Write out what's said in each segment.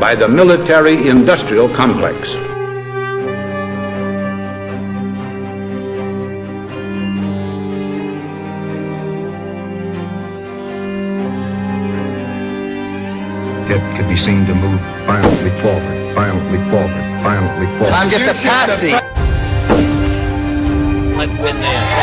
by the military-industrial complex. It could be seen to move violently forward, violently forward, violently forward. I'm just a patsy. Let's win there.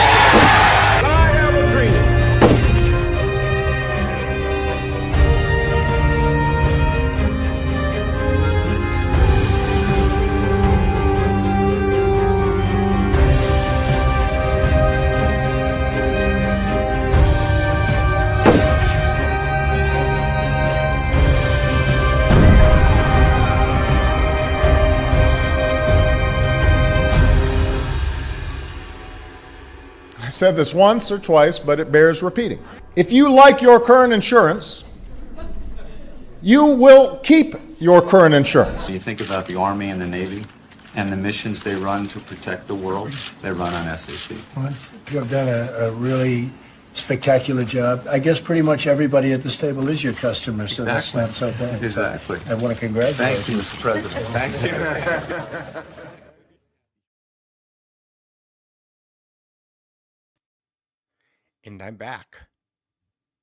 I said this once or twice, but it bears repeating. If you like your current insurance, you will keep your current insurance. You think about the Army and the Navy and the missions they run to protect the world, they run on SAP. Well, you have done a really spectacular job. I guess pretty much everybody at this table is your customer, so that's not so bad. Exactly. So I want to congratulate Thank you, Mr. President. Thank you. And I'm back.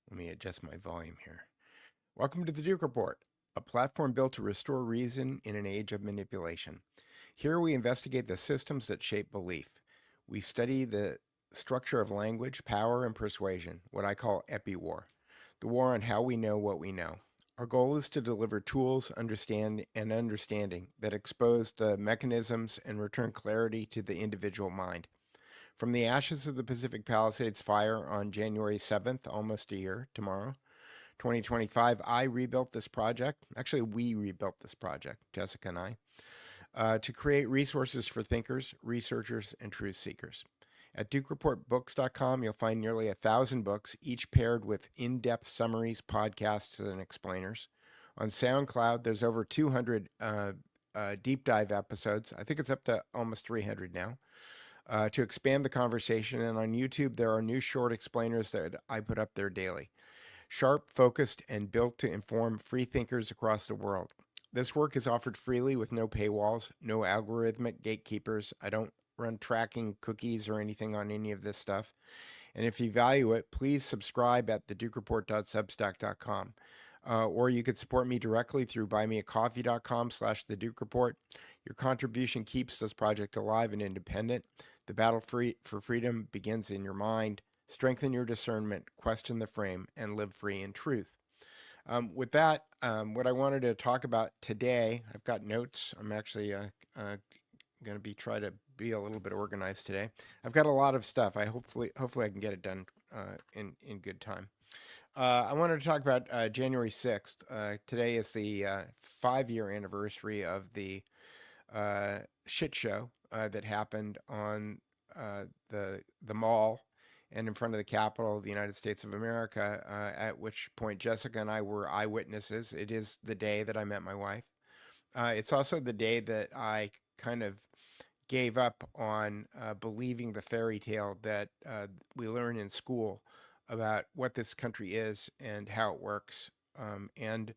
Let me adjust my volume here. Welcome to the Duke Report, a platform built to restore reason in an age of manipulation. Here we investigate the systems that shape belief. We study the structure of language, power, and persuasion, what I call epi-war, the war on how we know what we know. Our goal is to deliver tools, understanding that expose the mechanisms and return clarity to the individual mind. From the ashes of the Pacific Palisades fire on January 7th, almost a year tomorrow, 2025, I rebuilt this project. Actually, we rebuilt this project, Jessica and I, to create resources for thinkers, researchers, and truth seekers. At DukeReportBooks.com, you'll find nearly 1,000 books, each paired with in-depth summaries, podcasts, and explainers. On SoundCloud, there's over 200 deep dive episodes. I think it's up to almost 300 now. To expand the conversation, and on YouTube there are new short explainers that I put up there daily. Sharp, focused, and built to inform free thinkers across the world. This work is offered freely with no paywalls, no algorithmic gatekeepers. I don't run tracking cookies or anything on any of this stuff. And if you value it, please subscribe at thedukereport.substack.com. Or you could support me directly through buymeacoffee.com/thedukereport. Your contribution keeps this project alive and independent. The battle for freedom begins in your mind. Strengthen your discernment, question the frame, and live free in truth. With that, what I wanted to talk about today, I've got notes. I'm actually going to try to be a little bit organized today. I've got a lot of stuff. Hopefully I can get it done in good time. I wanted to talk about January 6th. Today is the 5-year anniversary of the shit show that happened on the mall and in front of the Capitol of the United States of America, at which point Jessica and I were eyewitnesses. It is the day that I met my wife. It's also the day that I kind of gave up on believing the fairy tale that we learn in school about what this country is and how it works. And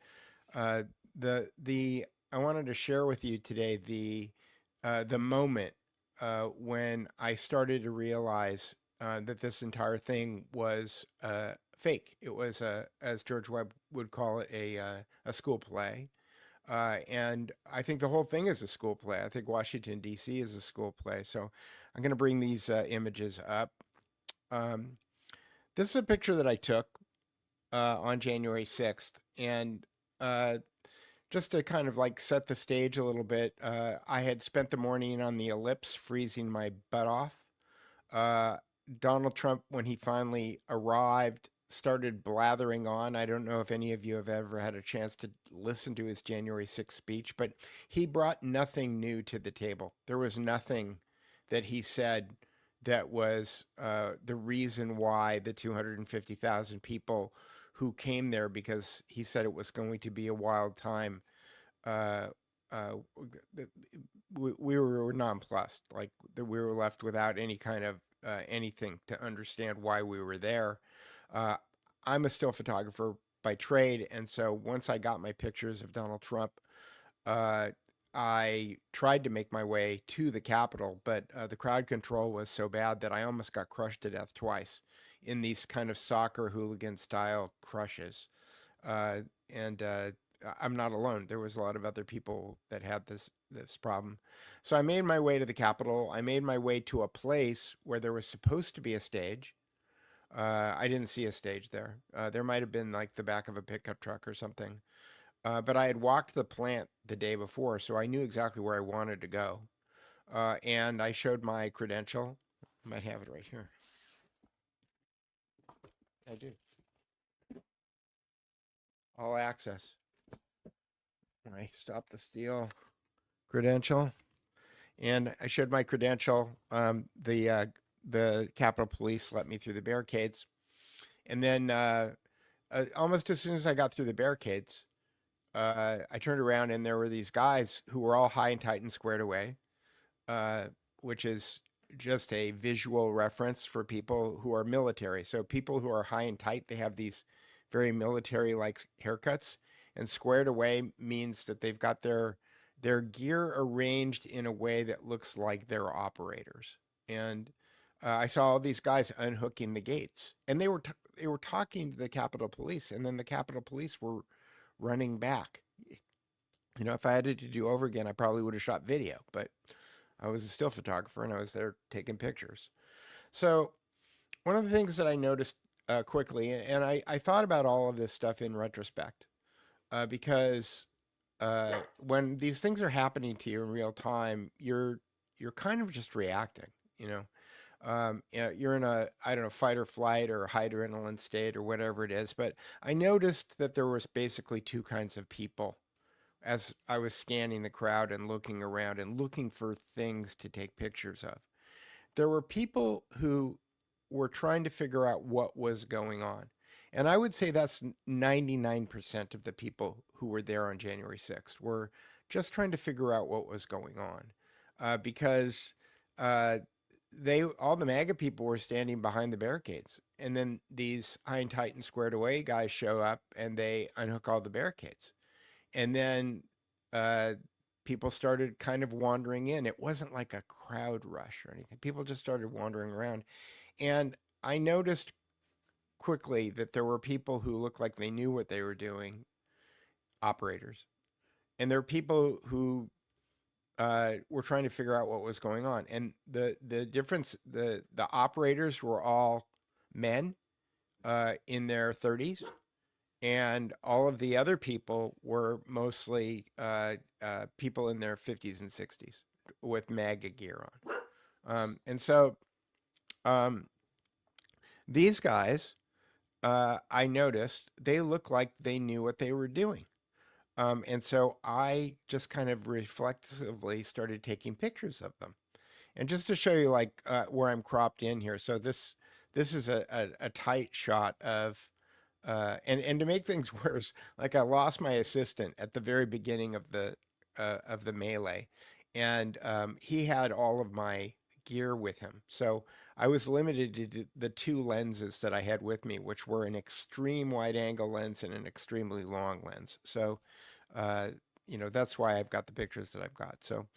the I wanted to share with you today the moment when I started to realize that this entire thing was fake. It was as George Webb would call it, a school play. And I think the whole thing is a school play. I think Washington, D.C. is a school play. So I'm going to bring these images up. This is a picture that I took on January 6th. And just to kind of like set the stage a little bit, I had spent the morning on the ellipse freezing my butt off. Donald Trump, when he finally arrived, started blathering on. I don't know if any of you have ever had a chance to listen to his January 6th speech, but he brought nothing new to the table. There was nothing that he said that was the reason why the 250,000 people who came there, because he said it was going to be a wild time, we were nonplussed. Like, we were left without any kind of anything to understand why we were there. I'm a still photographer by trade, and so once I got my pictures of Donald Trump, I tried to make my way to the Capitol, but the crowd control was so bad that I almost got crushed to death twice in these kind of soccer hooligan style crushes. And I'm not alone. There was a lot of other people that had this problem. So I made my way to the Capitol. I made my way to a place where there was supposed to be a stage. I didn't see a stage there. There might have been like the back of a pickup truck or something. But I had walked the plant the day before, so I knew exactly where I wanted to go. And I showed my credential. I might have it right here. I do. All access. I stopped the steal credential. And I showed my credential. The Capitol Police let me through the barricades. And then almost as soon as I got through the barricades, I turned around and there were these guys who were all high and tight and squared away, which is just a visual reference for people who are military. So people who are high and tight, they have these very military-like haircuts, and squared away means that they've got their gear arranged in a way that looks like they're operators. And I saw all these guys unhooking the gates, and they were talking to the Capitol Police, and then the Capitol Police were running back. You know, if I had it to do over again, I probably would have shot video, but I was a still photographer and I was there taking pictures. So one of the things that I noticed quickly, and I thought about all of this stuff in retrospect, because when these things are happening to you in real time, you're kind of just reacting, you know. You're in a, I don't know, fight or flight or high adrenaline state or whatever it is. But I noticed that there was basically two kinds of people as I was scanning the crowd and looking around and looking for things to take pictures of. There were people who were trying to figure out what was going on. And I would say that's 99% of the people who were there on January 6th were just trying to figure out what was going on, because all the MAGA people were standing behind the barricades, and then these high and tight and squared away guys show up and they unhook all the barricades, and then people started kind of wandering in. It wasn't like a crowd rush or anything. People just started wandering around, and I noticed quickly that there were people who looked like they knew what they were doing, operators, and there were people who were trying to figure out what was going on. And the difference, the operators were all men in their 30s, and all of the other people were mostly people in their 50s and 60s with MAGA gear on. And so These guys, I noticed, they look like they knew what they were doing. And so I just kind of reflexively started taking pictures of them. And just to show you like where I'm cropped in here. So this is a tight shot of, and to make things worse, like I lost my assistant at the very beginning of the melee, and he had all of my gear with him. So I was limited to the two lenses that I had with me, which were an extreme wide angle lens and an extremely long lens. So, uh, that's why I've got the pictures that I've got. So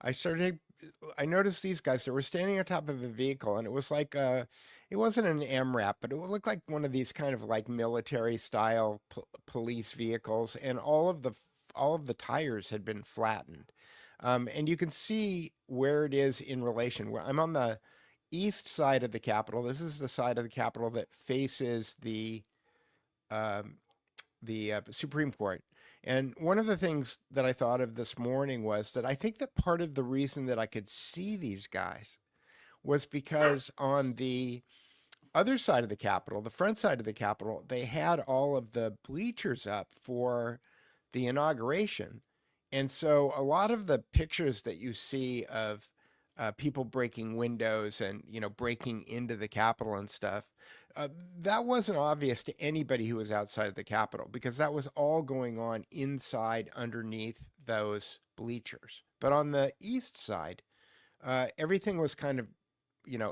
I noticed these guys that were standing on top of a vehicle, and it was like it wasn't an MRAP, but it would look like one of these kind of like military style police vehicles, and all of the tires had been flattened. And you can see where it is in relation. Where I'm on the east side of the Capitol. This is the side of the Capitol that faces um, the Supreme Court. And one of the things that I thought of this morning was that I think that part of the reason that I could see these guys was because on the other side of the Capitol, the front side of the Capitol, they had all of the bleachers up for the inauguration. And so a lot of the pictures that you see of people breaking windows and, breaking into the Capitol and stuff, that wasn't obvious to anybody who was outside of the Capitol because that was all going on inside underneath those bleachers. But on the east side, everything was kind of,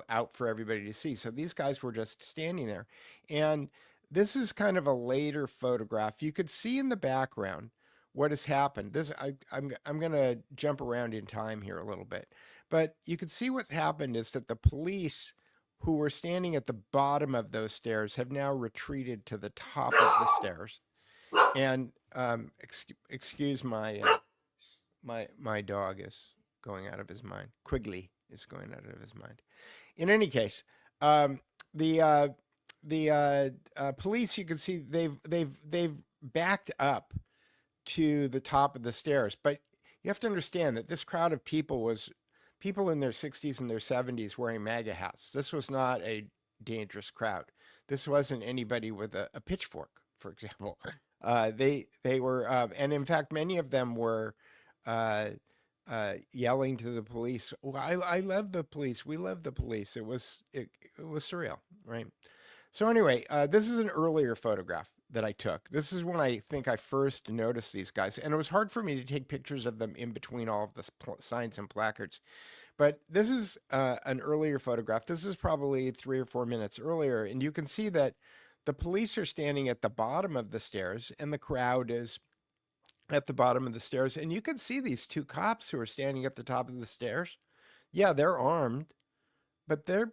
out for everybody to see. So these guys were just standing there. And this is kind of a later photograph. You could see in the background what has happened. I'm going to jump around in time here a little bit. But you could see what's happened is that the police who were standing at the bottom of those stairs have now retreated to the top of the stairs. And excuse my dog is going out of his mind. Quigley is going out of his mind. In any case, the police, you can see they've backed up to the top of the stairs. But you have to understand that this crowd of people was people in their 60s and their 70s wearing MAGA hats. This was not a dangerous crowd. This wasn't anybody with a pitchfork, for example. They were, and in fact, many of them were yelling to the police, well, I love the police. We love the police. It was surreal, right? So anyway, this is an earlier photograph that I took. This is when I think I first noticed these guys. And it was hard for me to take pictures of them in between all of the signs and placards. But this is an earlier photograph. This is probably 3 or 4 minutes earlier. And you can see that the police are standing at the bottom of the stairs and the crowd is at the bottom of the stairs. And you can see these two cops who are standing at the top of the stairs. Yeah, they're armed, but they're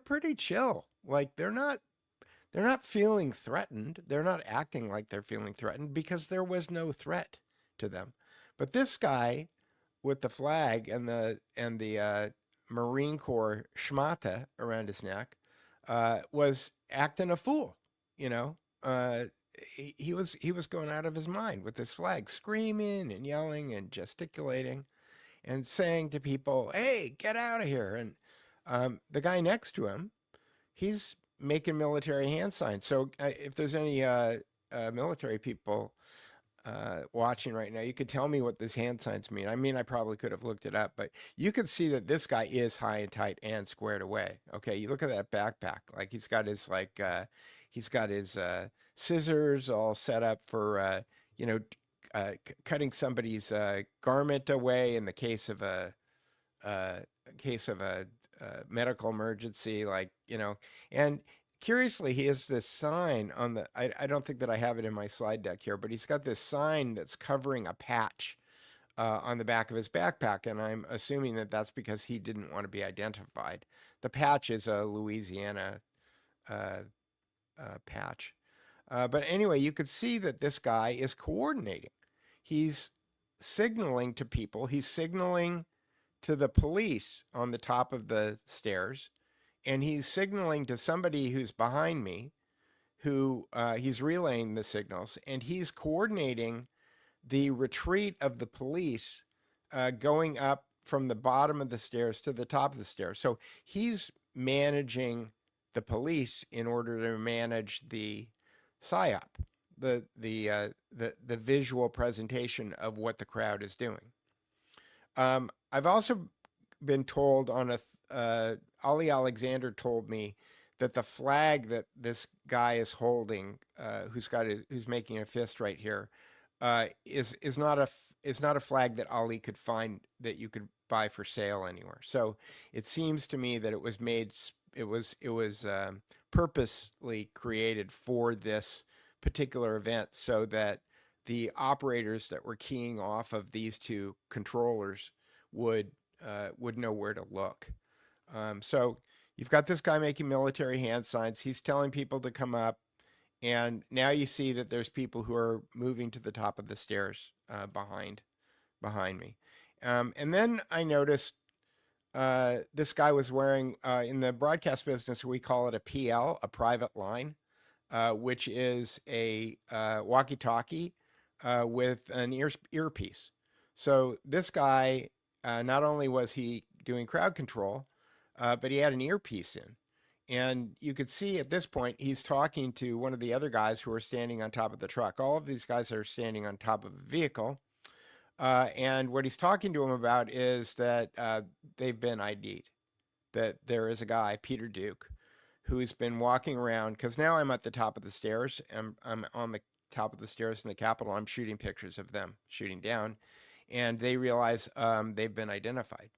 pretty chill. Like they're not feeling threatened. They're not acting like they're feeling threatened because there was no threat to them. But this guy with the flag and the Marine Corps schmata around his neck was acting a fool. He was going out of his mind with this flag, screaming and yelling and gesticulating and saying to people, "Hey, get out of here!" And the guy next to him, he's making military hand signs. So if there's any military people watching right now, you could tell me what these hand signs mean. I mean, I probably could have looked it up, but you can see that this guy is high and tight and squared away. Okay, you look at that backpack. Like he's got his scissors all set up for cutting somebody's garment away in the case of a medical emergency, and curiously, he has this sign on the, I don't think that I have it in my slide deck here, but he's got this sign that's covering a patch on the back of his backpack, and I'm assuming that that's because he didn't want to be identified. The patch is a Louisiana patch. But anyway, you could see that this guy is coordinating. He's signaling to people. He's signaling to the police on the top of the stairs, and he's signaling to somebody who's behind me, who he's relaying the signals, and he's coordinating the retreat of the police going up from the bottom of the stairs to the top of the stairs. So he's managing the police in order to manage the psyop, the visual presentation of what the crowd is doing. I've also been told Ali Alexander told me that the flag that this guy is holding, who's making a fist right here, is not a flag that Ali could find that you could buy for sale anywhere. So it seems to me that it was purposely created for this particular event, so that the operators that were keying off of these two controllers would know where to look. So you've got this guy making military hand signs. He's telling people to come up. And now you see that there's people who are moving to the top of the stairs behind me. And then I noticed this guy was wearing, in the broadcast business, we call it a PL, a private line, which is a walkie-talkie with an earpiece. So this guy, not only was he doing crowd control, but he had an earpiece in. And you could see at this point, he's talking to one of the other guys who are standing on top of the truck. All of these guys are standing on top of a vehicle. And what he's talking to them about is that they've been ID'd, that there is a guy, Peter Duke, who's been walking around, because now I'm at the top of the stairs. I'm on the top of the stairs in the Capitol. I'm shooting pictures of them shooting down. And they realize they've been identified.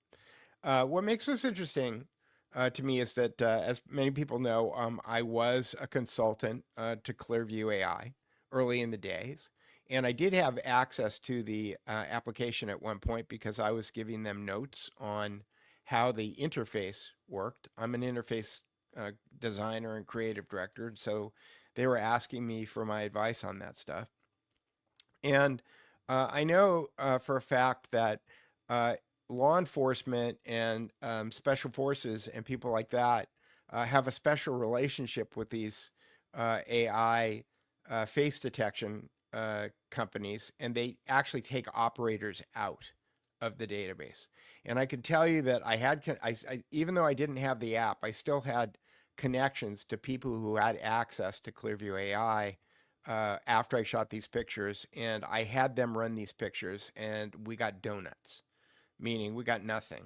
What makes this interesting to me is that, as many people know, I was a consultant to Clearview AI early in the days. And I did have access to the application at one point because I was giving them notes on how the interface worked. I'm an interface designer and creative director, and so they were asking me for my advice on that stuff. And I know for a fact that law enforcement and special forces and people like that have a special relationship with these AI face detection companies, and they actually take operators out of the database. And I can tell you that even though I didn't have the app, I still had connections to people who had access to Clearview AI after I shot these pictures, and I had them run these pictures, and we got donuts. Meaning we got nothing.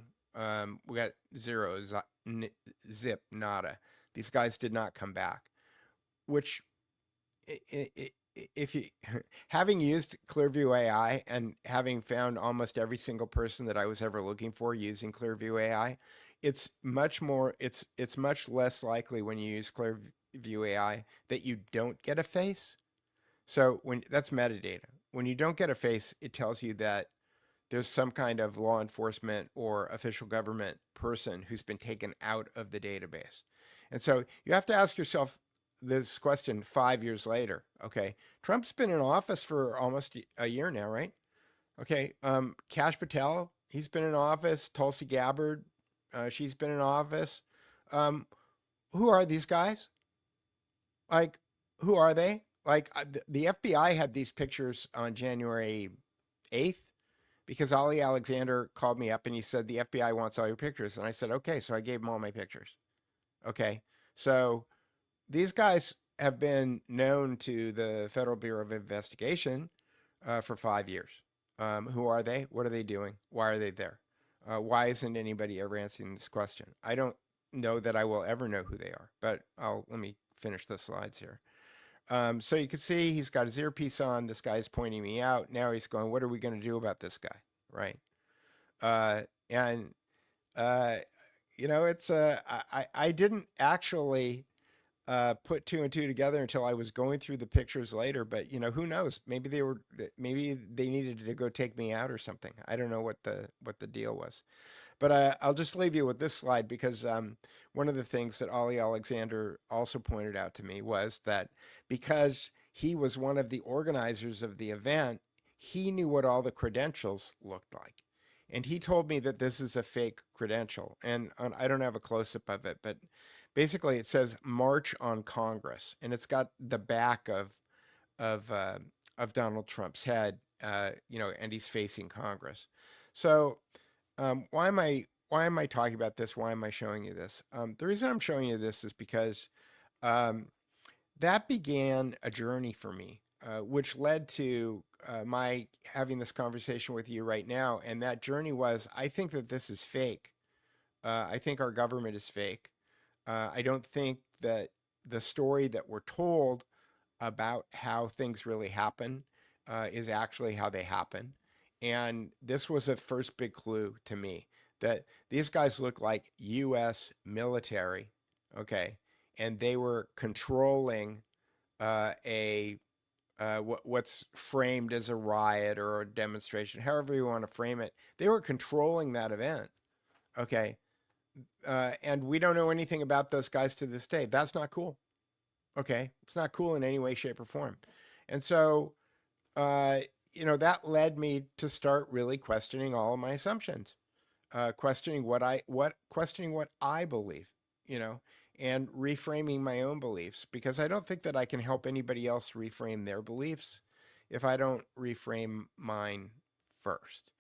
We got zero, zip, nada. These guys did not come back. Which, if you, having used Clearview AI and having found almost every single person that I was ever looking for using Clearview AI, it's much less likely when you use Clearview AI that you don't get a face. So that's metadata. When you don't get a face, it tells you that there's some kind of law enforcement or official government person who's been taken out of the database. And so you have to ask yourself this question 5 years later. Okay, Trump's been in office for almost a year now, right? Okay, Kash Patel, he's been in office. Tulsi Gabbard, she's been in office. Who are these guys? Like, who are they? Like, the FBI had these pictures on January 8th. Because Ali Alexander called me up and he said, the FBI wants all your pictures. And I said, okay. So I gave him all my pictures. Okay. So these guys have been known to the Federal Bureau of Investigation for 5 years. Who are they? What are they doing? Why are they there? Why isn't anybody ever answering this question? I don't know that I will ever know who they are, but let me finish the slides here. So you can see he's got his earpiece on. This guy's pointing me out. Now he's going, what are we going to do about this guy? Right. It's I didn't actually put two and two together until I was going through the pictures later, but who knows? Maybe they needed to go take me out or something. I don't know what the deal was. But I'll just leave you with this slide because one of the things that Ali Alexander also pointed out to me was that because he was one of the organizers of the event, he knew what all the credentials looked like. And he told me that this is a fake credential. And I don't have a close-up of it, but basically it says March on Congress. And it's got the back of Donald Trump's head, and he's facing Congress. So why am I why am I talking about this? Why am I showing you this? The reason I'm showing you this is because that began a journey for me, which led to my having this conversation with you right now. And that journey was, I think that this is fake. I think our government is fake. I don't think that the story that we're told about how things really happen is actually how they happen. And this was a first big clue to me that these guys look like U.S. military, okay, and they were controlling what's framed as a riot or a demonstration, however you want to frame it. They were controlling that event, okay, and we don't know anything about those guys to this day. That's not cool. Okay, it's not cool in any way, shape, or form. And so, that led me to start really questioning all of my assumptions, questioning what I believe, and reframing my own beliefs, because I don't think that I can help anybody else reframe their beliefs if I don't reframe mine first.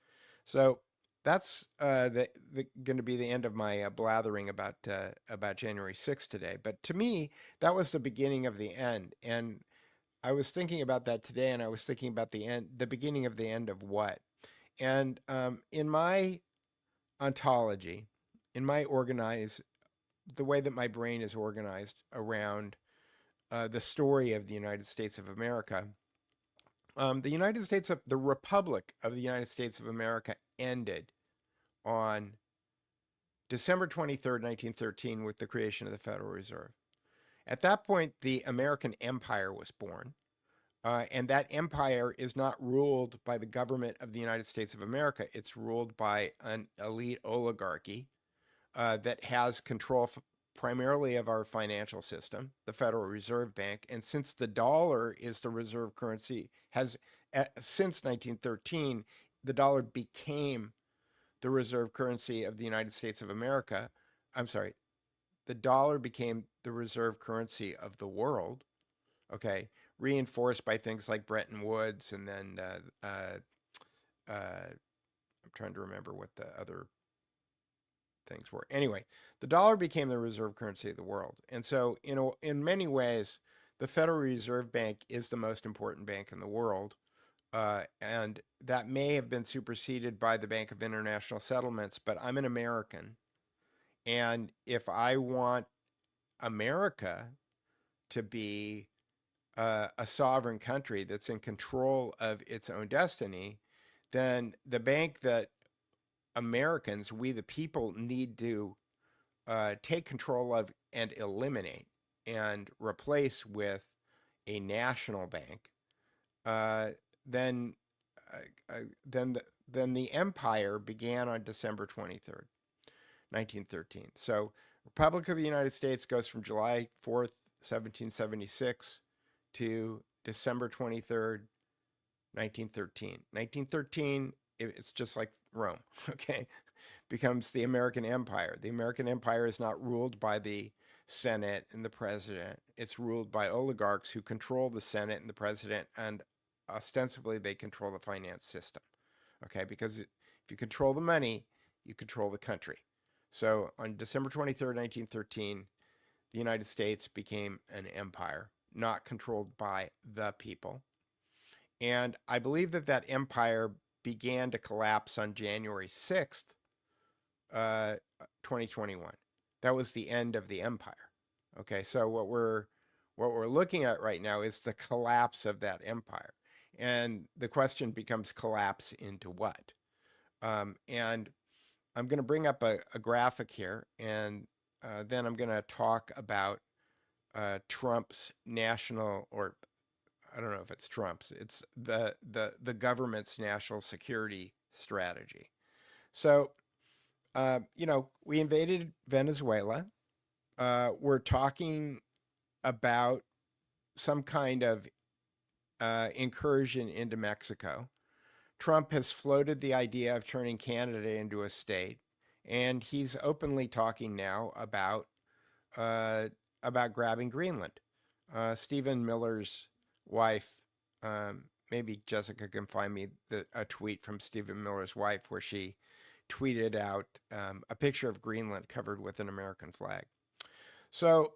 So that's going to be the end of my blathering about January 6th today. But to me, that was the beginning of the end, and I was thinking about that today, and I was thinking about the beginning of the end of what. And in my ontology, the way that my brain is organized around the story of the United States of America, the Republic of the United States of America ended on December 23rd, 1913, with the creation of the Federal Reserve. At that point, the American Empire was born. And that empire is not ruled by the government of the United States of America. It's ruled by an elite oligarchy that has control primarily of our financial system, the Federal Reserve Bank. And since the dollar is the reserve currency, since 1913, the dollar became the reserve currency of the United States of America. I'm sorry, the dollar became the reserve currency of the world. Okay, reinforced by things like Bretton Woods, and then I'm trying to remember what the other things were. Anyway, the dollar became the reserve currency of the world, and so in many ways, the Federal Reserve Bank is the most important bank in the world, and that may have been superseded by the Bank of International Settlements. But I'm an American, and if I want America to be a sovereign country that's in control of its own destiny, then the bank that Americans, we the people, need to take control of and eliminate and replace with a national bank, then the empire began on December 23rd, 1913. So Republic of the United States goes from July 4th, 1776 to December 23rd, 1913. 1913, it's just like Rome, okay? Becomes the American Empire. The American Empire is not ruled by the Senate and the president. It's ruled by oligarchs who control the Senate and the president, and ostensibly they control the finance system, okay? Because if you control the money, you control the country. So on December 23rd, 1913, the United States became an empire, not controlled by the people. And I believe that empire began to collapse on January 6th, 2021. That was the end of the empire. Okay, so what we're looking at right now is the collapse of that empire. And the question becomes, collapse into what? And I'm going to bring up a graphic here, and then I'm going to talk about Trump's national, or I don't know if it's Trump's, it's the government's national security strategy. So, we invaded Venezuela. We're talking about some kind of incursion into Mexico. Trump has floated the idea of turning Canada into a state, and he's openly talking now about grabbing Greenland. Stephen Miller's wife, maybe Jessica can find me a tweet from Stephen Miller's wife where she tweeted out a picture of Greenland covered with an American flag. So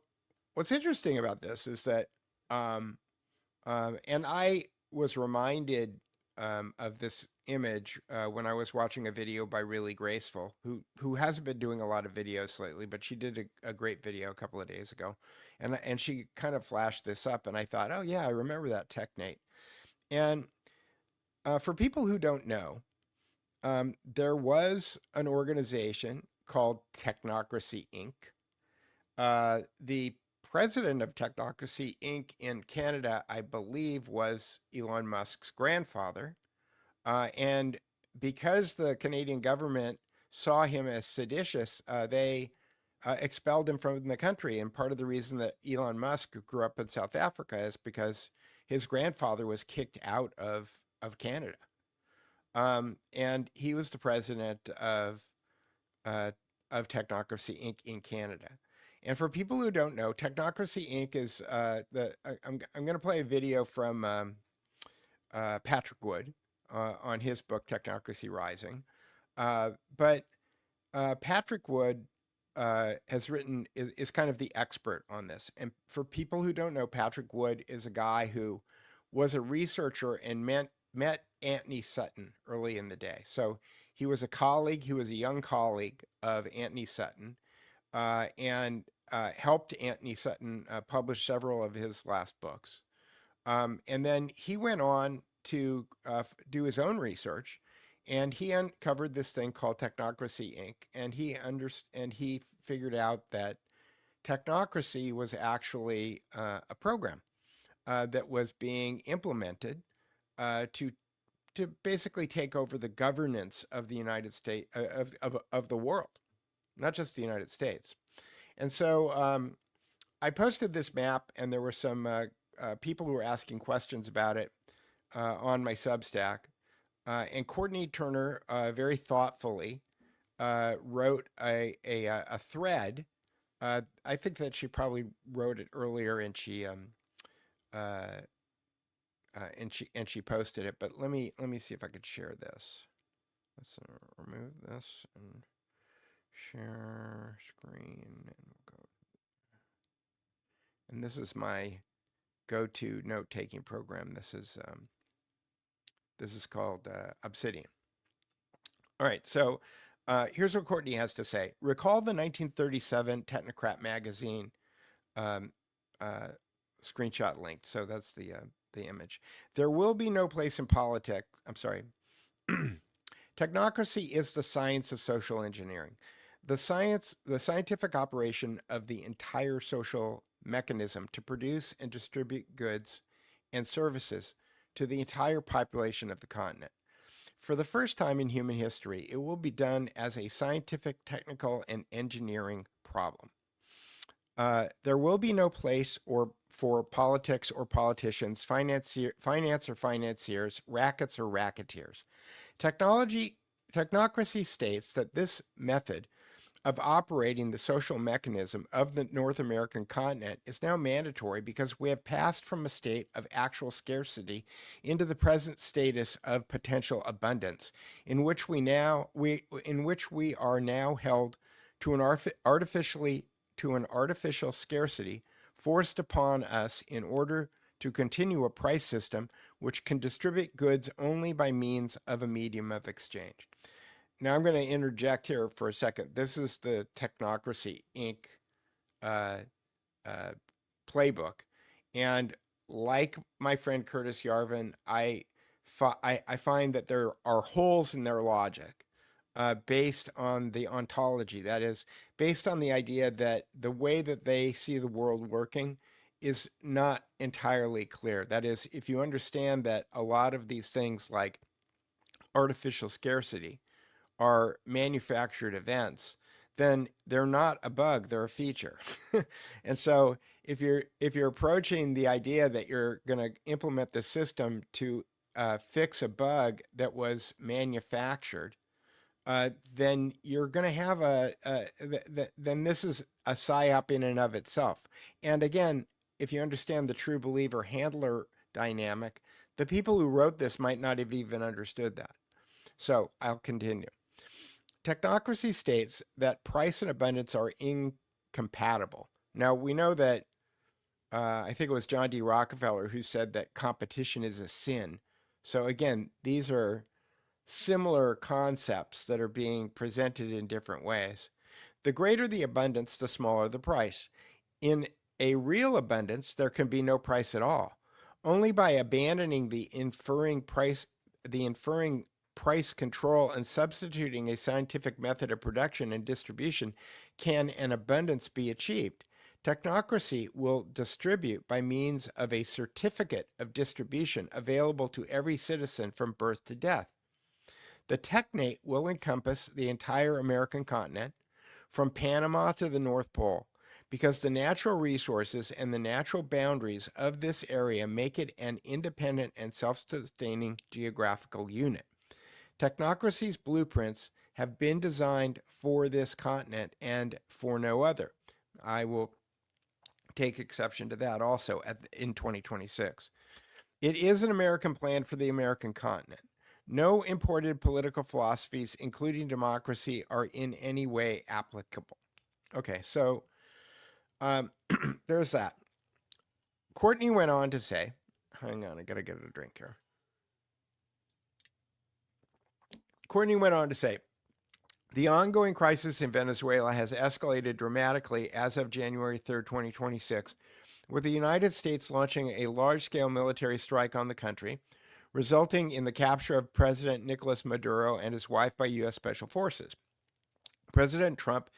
what's interesting about this is that, and I was reminded of this image when I was watching a video by Really Graceful, who hasn't been doing a lot of videos lately, but she did a great video a couple of days ago, and she kind of flashed this up, and I thought, oh yeah, I remember that Technate. And for people who don't know, there was an organization called Technocracy Inc. The president of Technocracy Inc. in Canada, I believe, was Elon Musk's grandfather. And because the Canadian government saw him as seditious, they expelled him from the country. And part of the reason that Elon Musk grew up in South Africa is because his grandfather was kicked out of Canada. And he was the president of Technocracy Inc. in Canada. And for people who don't know, Technocracy Inc. is I'm going to play a video from Patrick Wood on his book Technocracy Rising. But Patrick Wood has written is kind of the expert on this. And for people who don't know, Patrick Wood is a guy who was a researcher and met Anthony Sutton early in the day. So he was a colleague. He was a young colleague of Anthony Sutton. And helped Anthony Sutton publish several of his last books. And then he went on to do his own research, and he uncovered this thing called Technocracy Inc. And he figured out that Technocracy was actually a program that was being implemented to basically take over the governance of the United States, of the world. Not just the United States. And so I posted this map, and there were some people who were asking questions about it on my Substack. And Courtney Turner very thoughtfully wrote a thread. I think that she probably wrote it earlier, and she posted it. But let me see if I could share this. Let's remove this and share screen, and we'll go. And this is my go-to note-taking program. This is called Obsidian. All right, so here's what Courtney has to say. Recall the 1937 Technocrat magazine screenshot linked. So that's the image. There will be no place in politics. I'm sorry. Technocracy is the science of social engineering. The scientific operation of the entire social mechanism to produce and distribute goods and services to the entire population of the continent. For the first time in human history, it will be done as a scientific, technical, and engineering problem. There will be no place for politics or politicians, finance or financiers, rackets or racketeers. Technocracy states that this method of operating the social mechanism of the North American continent is now mandatory because we have passed from a state of actual scarcity into the present status of potential abundance, in which we are now held to an artificial scarcity forced upon us in order to continue a price system which can distribute goods only by means of a medium of exchange. Now I'm going to interject here for a second. This is the Technocracy Inc. Playbook. And like my friend Curtis Yarvin, I find that there are holes in their logic based on the ontology. That is, based on the idea that the way that they see the world working is not entirely clear. That is, if you understand that a lot of these things like artificial scarcity are manufactured events, then they're not a bug, they're a feature. And so if you're approaching the idea that you're going to implement the system to fix a bug that was manufactured, then you're going to have then this is a psyop in and of itself. And again, if you understand the true believer handler dynamic, the people who wrote this might not have even understood that. So I'll continue. Technocracy states that price and abundance are incompatible. Now, we know that, I think it was John D. Rockefeller who said that competition is a sin. So again, these are similar concepts that are being presented in different ways. The greater the abundance, the smaller the price. In a real abundance, there can be no price at all. Only by abandoning the inferring price control and substituting a scientific method of production and distribution can an abundance be achieved. Technocracy will distribute by means of a certificate of distribution available to every citizen from birth to death. The Technate will encompass the entire American continent, from Panama to the North Pole, because the natural resources and the natural boundaries of this area make it an independent and self-sustaining geographical unit. Technocracy's blueprints have been designed for this continent and for no other. I will take exception to that also in 2026. It is an American plan for the American continent. No imported political philosophies, including democracy, are in any way applicable. Okay, so there's that. Courtney went on to say, hang on, I gotta get a drink here. Courtney went on to say, the ongoing crisis in Venezuela has escalated dramatically as of January 3rd, 2026, with the United States launching a large-scale military strike on the country, resulting in the capture of President Nicolas Maduro and his wife by U.S. Special Forces. President Trump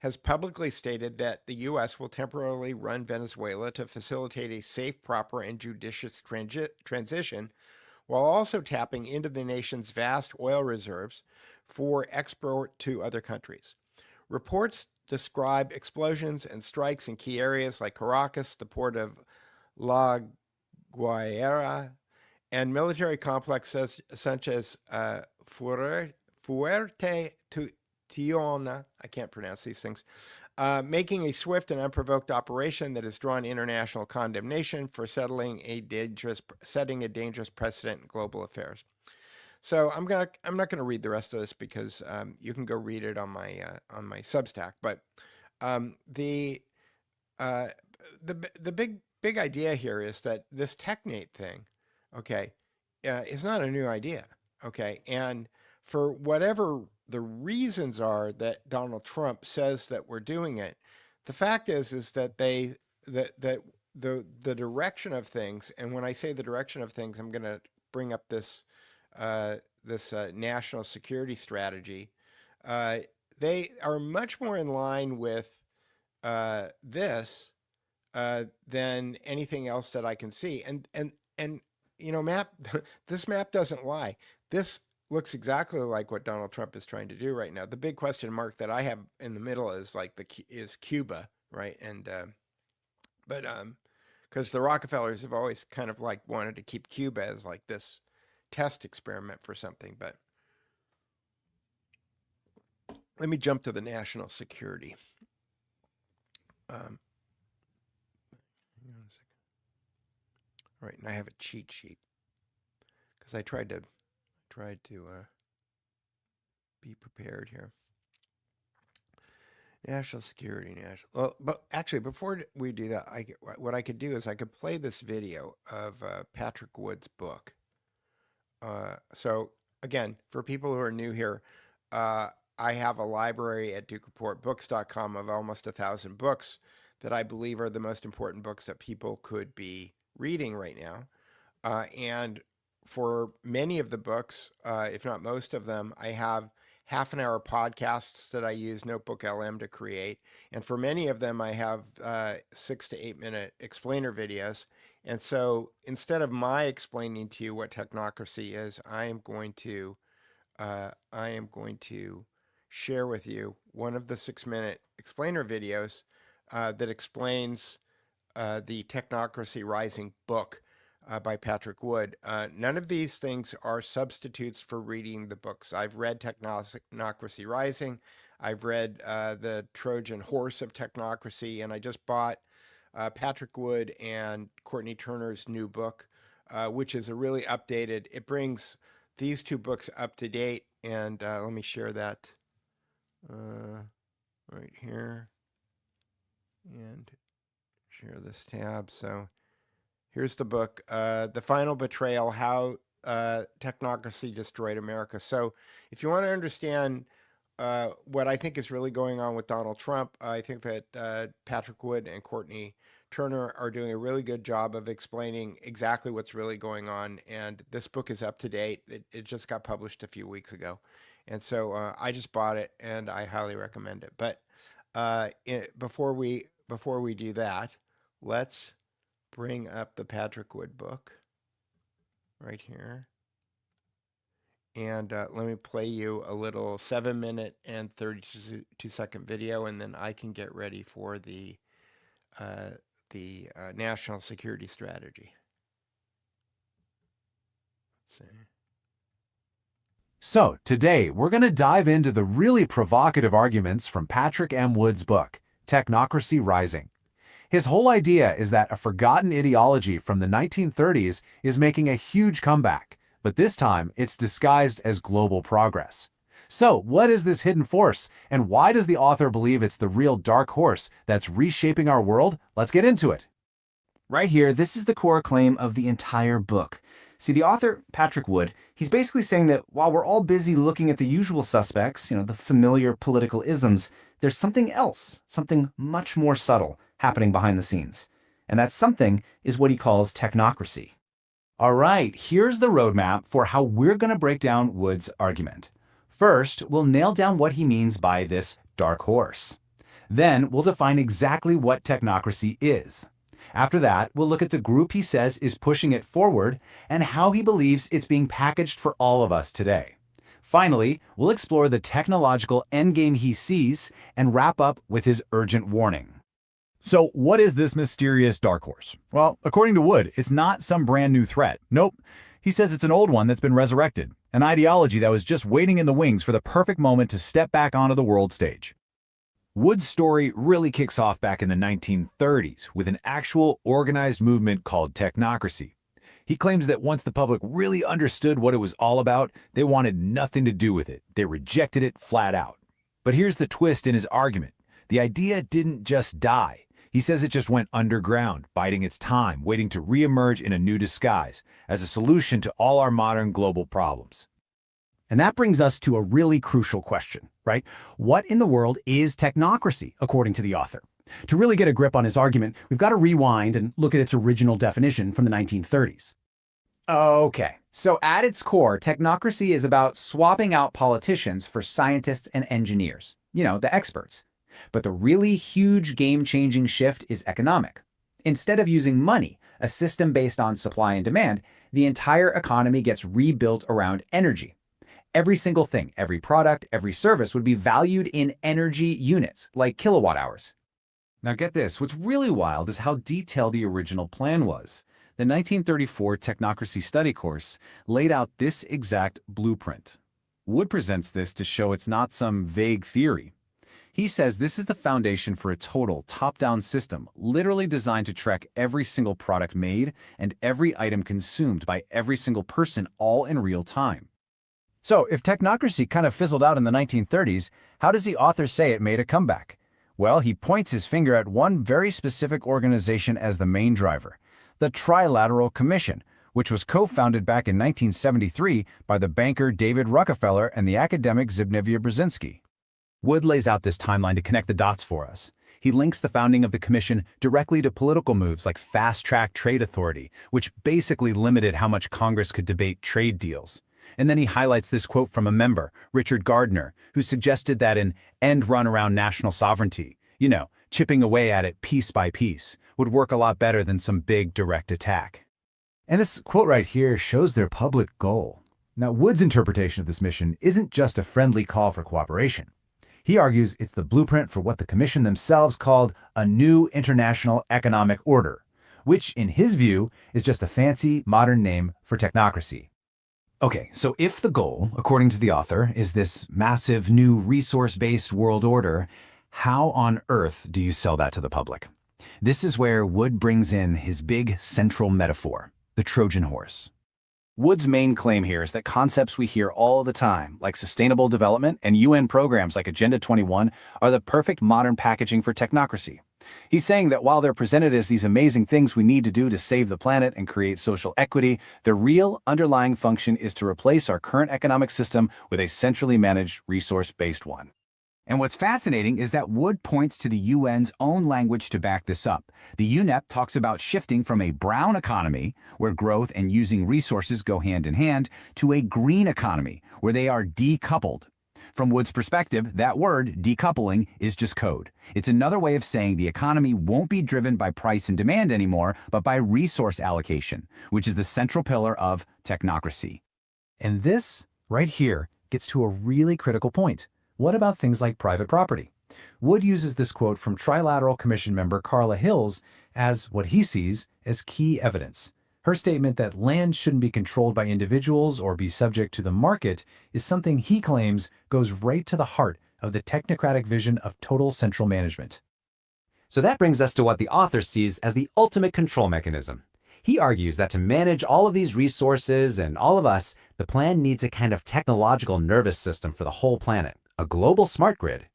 has publicly stated that the U.S. will temporarily run Venezuela to facilitate a safe, proper, and judicious transition, while also tapping into the nation's vast oil reserves for export to other countries. Reports describe explosions and strikes in key areas like Caracas, the port of La Guaira, and military complexes such as Fuerte Tiona, I can't pronounce these things, making a swift and unprovoked operation that has drawn international condemnation for setting a dangerous precedent in global affairs. So I'm not gonna read the rest of this because you can go read it on my Substack. But the big idea here is that this Technate thing, okay, is not a new idea, okay, and for whatever the reasons are that Donald Trump says that we're doing it, the fact is that the direction of things, and when I say the direction of things, I'm going to bring up this national security strategy. They are much more in line with this than anything else that I can see, and you know, this map doesn't lie. This looks exactly like what Donald Trump is trying to do right now. The big question mark that I have in the middle is is Cuba, right? And but because the Rockefellers have always kind of like wanted to keep Cuba as like this test experiment for something. But let me jump to the national security. Hang on a second. All right, and I have a cheat sheet because I tried to be prepared here. National security, well, but actually, before we do that, what I could do is I could play this video of Patrick Wood's book. So again, for people who are new here, I have a library at DukeReportBooks.com of almost 1,000 books that I believe are the most important books that people could be reading right now. And for many of the books, if not most of them, I have half-an-hour podcasts that I use Notebook LM to create. And for many of them, I have 6 to 8 minute explainer videos. And so instead of my explaining to you what technocracy is, I am going to share with you one of the 6-minute explainer videos that explains the Technocracy Rising book by Patrick Wood. None of these things are substitutes for reading the books. I've read Technocracy Rising. I've read The Trojan Horse of Technocracy, and I just bought Patrick Wood and Courtney Turner's new book, which is a really updated, it brings these two books up to date, and let me share that right here and share this tab. So here's the book, The Final Betrayal, How Technocracy Destroyed America. So if you want to understand what I think is really going on with Donald Trump, I think that Patrick Wood and Courtney Turner are doing a really good job of explaining exactly what's really going on. And this book is up to date. It just got published a few weeks ago. And so I just bought it and I highly recommend it. But before we do that, let's bring up the Patrick Wood book right here. And let me play you a little 7-minute and 32-second video, and then I can get ready for the national security strategy. Let's see. So today we're going to dive into the really provocative arguments from Patrick M. Wood's book, Technocracy Rising. His whole idea is that a forgotten ideology from the 1930s is making a huge comeback, but this time it's disguised as global progress. So what is this hidden force, and why does the author believe it's the real dark horse that's reshaping our world? Let's get into it. Right here, this is the core claim of the entire book. See, the author, Patrick Wood, he's basically saying that while we're all busy looking at the usual suspects, the familiar political isms, there's something else, something much more subtle, happening behind the scenes. And that something is what he calls technocracy. All right, here's the roadmap for how we're going to break down Wood's argument. First, we'll nail down what he means by this dark horse. Then we'll define exactly what technocracy is. After that, we'll look at the group he says is pushing it forward and how he believes it's being packaged for all of us today. Finally, we'll explore the technological endgame he sees and wrap up with his urgent warning. So what is this mysterious dark horse? Well, according to Wood, it's not some brand new threat. Nope. He says it's an old one that's been resurrected, an ideology that was just waiting in the wings for the perfect moment to step back onto the world stage. Wood's story really kicks off back in the 1930s with an actual organized movement called Technocracy. He claims that once the public really understood what it was all about, they wanted nothing to do with it. They rejected it flat out. But here's the twist in his argument. The idea didn't just die. He says it just went underground, biding its time, waiting to reemerge in a new disguise as a solution to all our modern global problems. And that brings us to a really crucial question, right? What in the world is technocracy, according to the author? To really get a grip on his argument, we've got to rewind and look at its original definition from the 1930s. Okay, so at its core, technocracy is about swapping out politicians for scientists and engineers, the experts. But the really huge game-changing shift is economic. Instead of using money, a system based on supply and demand, the entire economy gets rebuilt around energy. Every single thing, every product, every service would be valued in energy units, like kilowatt hours. Now get this, what's really wild is how detailed the original plan was. The 1934 Technocracy study course laid out this exact blueprint. Wood presents this to show it's not some vague theory. He says this is the foundation for a total top-down system, literally designed to track every single product made and every item consumed by every single person, all in real time. So if technocracy kind of fizzled out in the 1930s, how does the author say it made a comeback? Well, he points his finger at one very specific organization as the main driver, the Trilateral Commission, which was co-founded back in 1973 by the banker David Rockefeller and the academic Zbigniew Brzezinski. Wood lays out this timeline to connect the dots for us. He links the founding of the commission directly to political moves like fast-track trade authority, which basically limited how much Congress could debate trade deals. And then he highlights this quote from a member, Richard Gardner, who suggested that an end run around national sovereignty, chipping away at it piece by piece, would work a lot better than some big direct attack. And this quote right here shows their public goal. Now, Wood's interpretation of this mission isn't just a friendly call for cooperation. He argues it's the blueprint for what the Commission themselves called a new international economic order, which, in his view, is just a fancy, modern name for technocracy. Okay, so if the goal, according to the author, is this massive new resource-based world order, how on earth do you sell that to the public? This is where Wood brings in his big central metaphor, the Trojan horse. Wood's main claim here is that concepts we hear all the time, like sustainable development and UN programs like Agenda 21, are the perfect modern packaging for technocracy. He's saying that while they're presented as these amazing things we need to do to save the planet and create social equity, the real underlying function is to replace our current economic system with a centrally managed, resource-based one. And what's fascinating is that Wood points to the UN's own language to back this up. The UNEP talks about shifting from a brown economy, where growth and using resources go hand in hand, to a green economy, where they are decoupled. From Wood's perspective, that word, decoupling, is just code. It's another way of saying the economy won't be driven by price and demand anymore, but by resource allocation, which is the central pillar of technocracy. And this, right here, gets to a really critical point. What about things like private property? Wood uses this quote from Trilateral Commission member Carla Hills as what he sees as key evidence. Her statement that land shouldn't be controlled by individuals or be subject to the market is something he claims goes right to the heart of the technocratic vision of total central management. So that brings us to what the author sees as the ultimate control mechanism. He argues that to manage all of these resources and all of us, the plan needs a kind of technological nervous system for the whole planet. A global smart grid.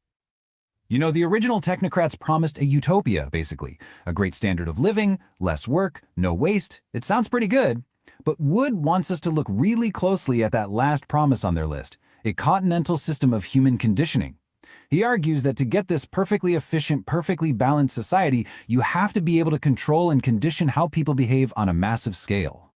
You know, the original technocrats promised a utopia, basically. A great standard of living, less work, no waste. It sounds pretty good. But Wood wants us to look really closely at that last promise on their list, a continental system of human conditioning. He argues that to get this perfectly efficient, perfectly balanced society, you have to be able to control and condition how people behave on a massive scale.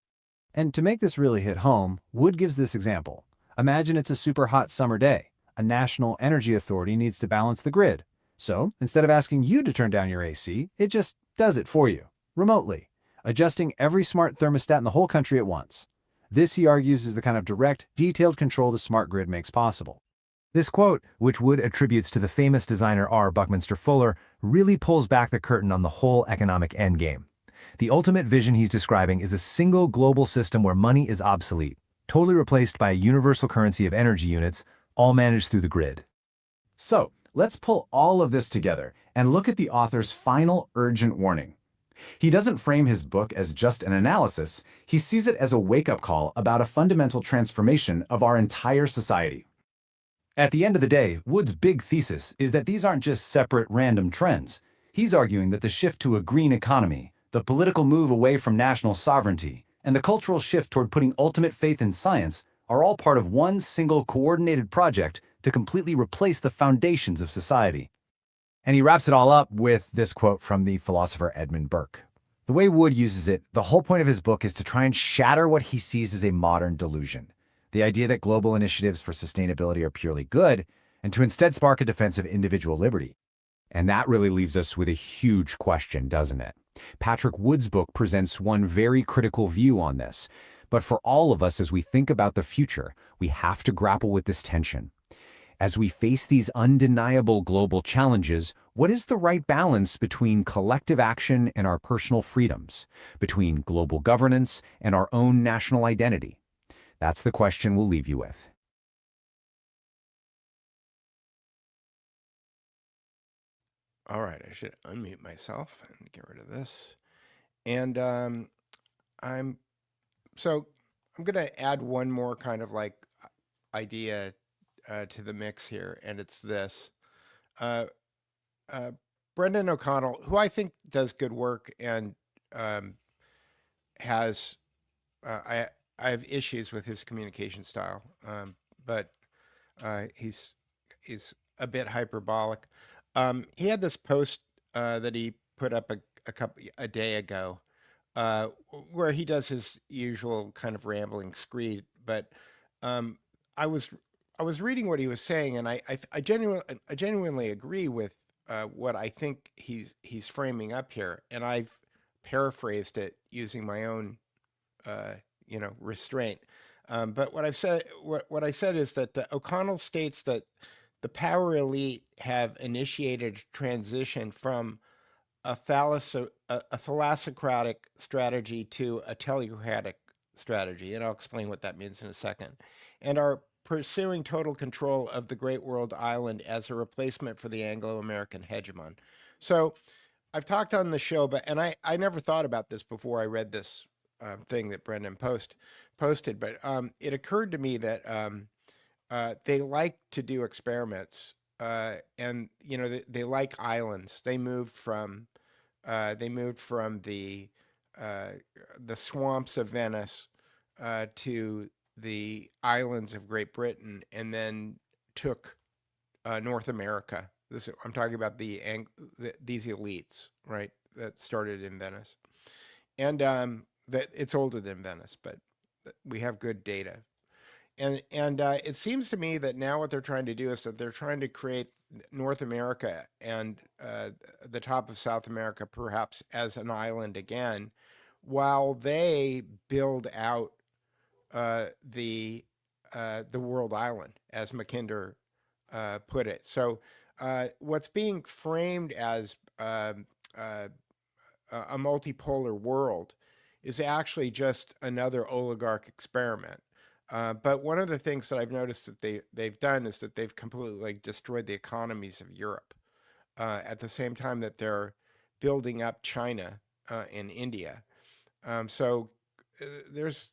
And to make this really hit home, Wood gives this example. Imagine it's a super hot summer day. A national energy authority needs to balance the grid. So, instead of asking you to turn down your AC, it just does it for you, remotely, adjusting every smart thermostat in the whole country at once. This, he argues, is the kind of direct, detailed control the smart grid makes possible. This quote, which Wood attributes to the famous designer R. Buckminster Fuller, really pulls back the curtain on the whole economic endgame. The ultimate vision he's describing is a single global system where money is obsolete, totally replaced by a universal currency of energy units, all managed through the grid. So, let's pull all of this together and look at the author's final urgent warning. He doesn't frame his book as just an analysis, he sees it as a wake-up call about a fundamental transformation of our entire society. At the end of the day, Wood's big thesis is that these aren't just separate random trends. He's arguing that the shift to a green economy, the political move away from national sovereignty, and the cultural shift toward putting ultimate faith in science are all part of one single coordinated project to completely replace the foundations of society. And he wraps it all up with this quote from the philosopher Edmund Burke. The way Wood uses it, the whole point of his book is to try and shatter what he sees as a modern delusion. The idea that global initiatives for sustainability are purely good, and to instead spark a defense of individual liberty. And that really leaves us with a huge question, doesn't it? Patrick Wood's book presents one very critical view on this. But for all of us, as we think about the future, we have to grapple with this tension. As we face these undeniable global challenges, what is the right balance between collective action and our personal freedoms, between global governance and our own national identity? That's the question we'll leave you with. All right, I should unmute myself and get rid of this. And I'm going to add one more kind of like idea to the mix here, and it's this. Brendan O'Connell, who I think does good work and has, I have issues with his communication style, but he's a bit hyperbolic. He had this post that he put up a day ago, where he does his usual kind of rambling screed. But I was reading what he was saying, and I genuinely agree with what I think he's framing up here, and I've paraphrased it using my own restraint. But what I said is that O'Connell states that the power elite have initiated a transition from a thalassocratic strategy to a telecratic strategy, and I'll explain what that means in a second, and are pursuing total control of the great world island as a replacement for the Anglo-American hegemon. So I've talked on the show, and I never thought about this before I read this thing that Brendan posted, but it occurred to me that they like to do experiments, and they like islands. They moved from the swamps of Venice to the islands of Great Britain, and then took North America. I'm talking about these elites, right? That started in Venice, and that it's older than Venice, but we have good data. And it seems to me that now what they're trying to do is that they're trying to create North America and the top of South America perhaps as an island again, while they build out the world island, as Mackinder put it. So what's being framed as a multipolar world is actually just another oligarch experiment. But one of the things that I've noticed that they've done is that they've completely destroyed the economies of Europe at the same time that they're building up China and India. So there's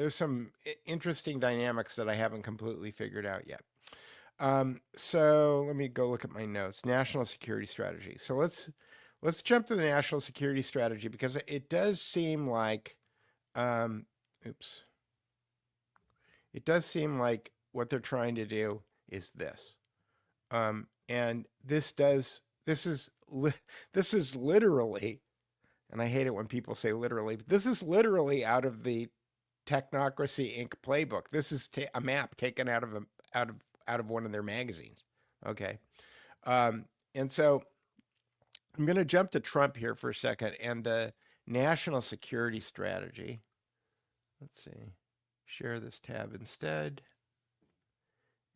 some interesting dynamics that I haven't completely figured out yet. So let me go look at my notes. National security strategy. So let's jump to the national security strategy, because it does seem like, it does seem like what they're trying to do is this. And this is literally, and I hate it when people say literally, but this is literally out of the Technocracy Inc. playbook. This is a map taken out of one of their magazines. Okay. And so I'm going to jump to Trump here for a second and the national security strategy. Let's see. Share this tab instead.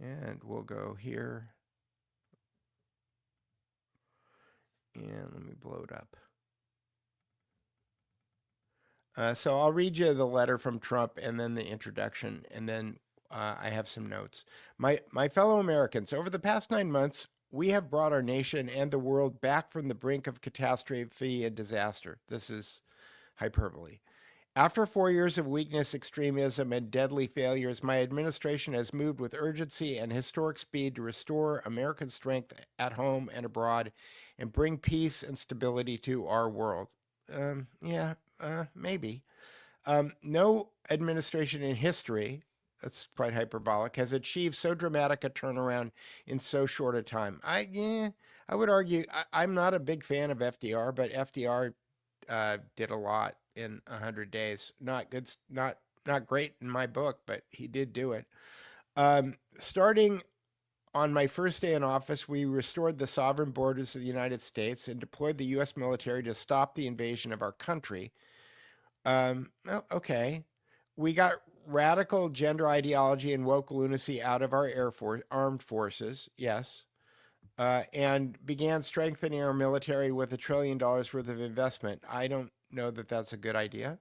And we'll go here. And let me blow it up. So I'll read you the letter from Trump and then the introduction, and then I have some notes. My fellow Americans, over the past 9 months, we have brought our nation and the world back from the brink of catastrophe and disaster. This is hyperbole. After 4 years of weakness, extremism, and deadly failures, my administration has moved with urgency and historic speed to restore American strength at home and abroad and bring peace and stability to our world. Maybe. No administration in history, that's quite hyperbolic, has achieved so dramatic a turnaround in so short a time. I would argue, I'm not a big fan of FDR, but FDR did a lot in 100 days. Not good, not great in my book, but he did do it. Starting on my first day in office, we restored the sovereign borders of the United States and deployed the U.S. military to stop the invasion of our country. Okay. We got radical gender ideology and woke lunacy out of our armed forces, yes, and began strengthening our military with $1 trillion worth of investment. I don't know that that's a good idea.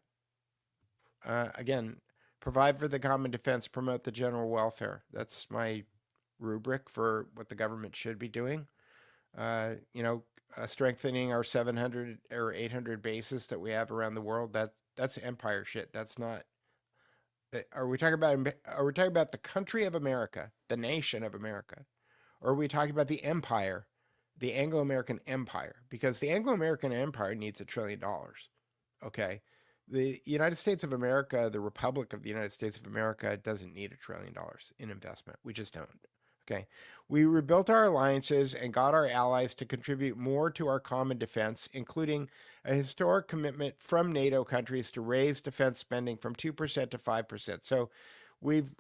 Again, provide for the common defense, promote the general welfare. That's my rubric for what the government should be doing. Strengthening our 700 or 800 bases that we have around the world. That's empire shit. That's not. Are we talking about the country of America, the nation of America, or are we talking about the empire, the Anglo-American Empire? Because the Anglo-American Empire needs $1 trillion. Okay, the United States of America, the Republic of the United States of America, doesn't need $1 trillion in investment. We just don't. Okay, we rebuilt our alliances and got our allies to contribute more to our common defense, including a historic commitment from NATO countries to raise defense spending from 2% to 5%. So we've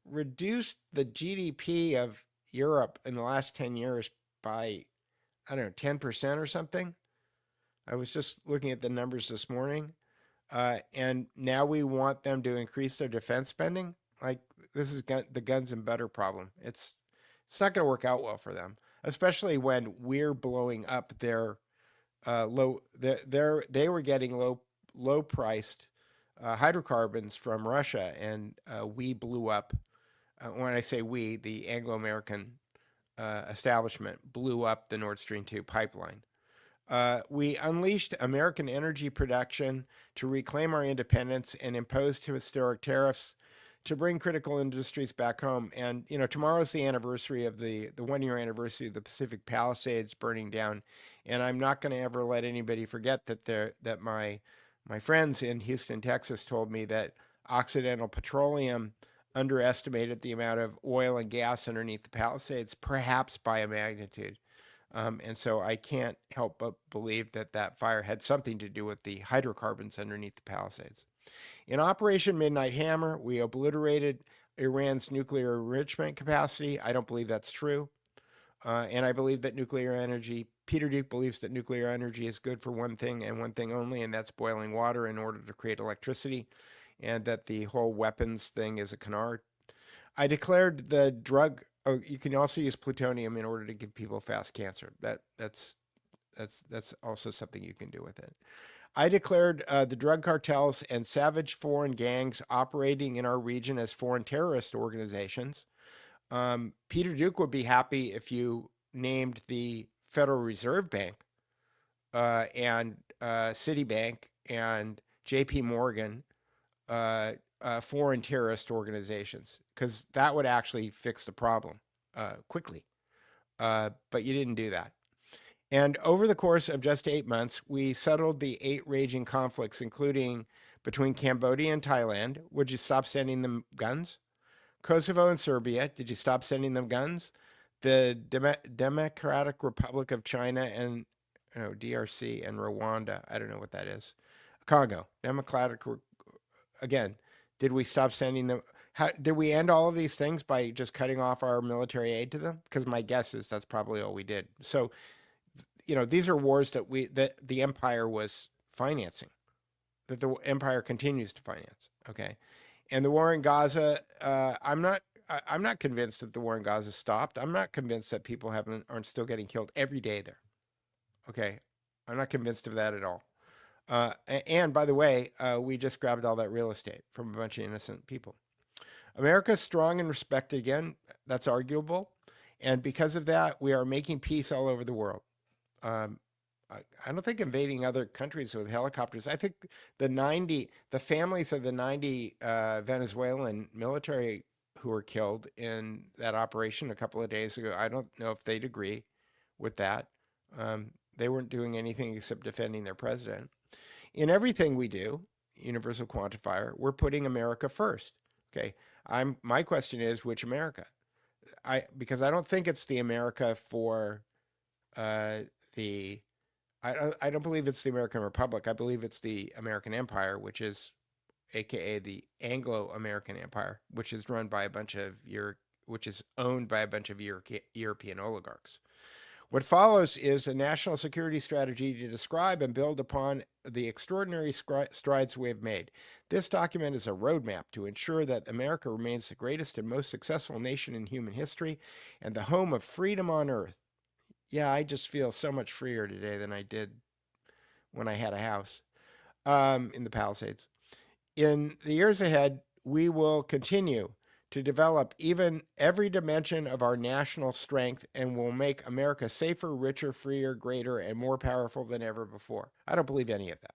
reduced the GDP of Europe in the last 10 years by, I don't know, 10% or something. I was just looking at the numbers this morning, and now we want them to increase their defense spending. Like, this is the guns and butter problem. It's not going to work out well for them, especially when we're blowing up their they were getting low priced hydrocarbons from Russia, and we blew up. When I say we, the Anglo-American establishment blew up the Nord Stream 2 pipeline. We unleashed American energy production to reclaim our independence and imposed historic tariffs to bring critical industries back home. And, you know, tomorrow's the anniversary of the 1-year anniversary of the Pacific Palisades burning down. And I'm not going to ever let anybody forget that my friends in Houston, Texas told me that Occidental Petroleum underestimated the amount of oil and gas underneath the Palisades, perhaps by a magnitude. And so I can't help but believe that that fire had something to do with the hydrocarbons underneath the Palisades. In Operation Midnight Hammer, we obliterated Iran's nuclear enrichment capacity. I don't believe that's true. And I believe that nuclear energy, Peter Duke believes that nuclear energy is good for one thing and one thing only, and that's boiling water in order to create electricity, and that the whole weapons thing is a canard. I declared the drug, oh, you can also use plutonium in order to give people fast cancer. That's also something you can do with it. I declared the drug cartels and savage foreign gangs operating in our region as foreign terrorist organizations. Peter Duke would be happy if you named the Federal Reserve Bank and Citibank and JP Morgan foreign terrorist organizations, because that would actually fix the problem quickly. But you didn't do that. And over the course of just 8 months, we settled the 8 raging conflicts, including between Cambodia and Thailand. Would you stop sending them guns? Kosovo and Serbia. Did you stop sending them guns? The Democratic Republic of China and DRC and Rwanda. I don't know what that is. Congo. Again, did we stop sending them? Did we end all of these things by just cutting off our military aid to them? Because my guess is that's probably all we did. So, you know, these are wars that the empire was financing, that the empire continues to finance. Okay, and the war in Gaza, I'm not convinced that the war in Gaza stopped. I'm not convinced that people aren't still getting killed every day there. Okay, I'm not convinced of that at all. And by the way, we just grabbed all that real estate from a bunch of innocent people. America's strong and respected again. That's arguable, and because of that, we are making peace all over the world. I don't think invading other countries with helicopters. I think the families of the 90 Venezuelan military who were killed in that operation a couple of days ago, I don't know if they'd agree with that. They weren't doing anything except defending their president. In everything we do, universal quantifier, we're putting America first. Okay, my question is, which America? Because I don't think it's the America for I don't believe it's the American Republic. I believe it's the American Empire, which is AKA the Anglo-American Empire, which is run by which is owned by a bunch of European oligarchs. What follows is a national security strategy to describe and build upon the extraordinary strides we have made. This document is a roadmap to ensure that America remains the greatest and most successful nation in human history and the home of freedom on earth. Yeah, I just feel so much freer today than I did when I had a house in the Palisades. In the years ahead, we will continue to develop every dimension of our national strength and will make America safer, richer, freer, greater, and more powerful than ever before. I don't believe any of that.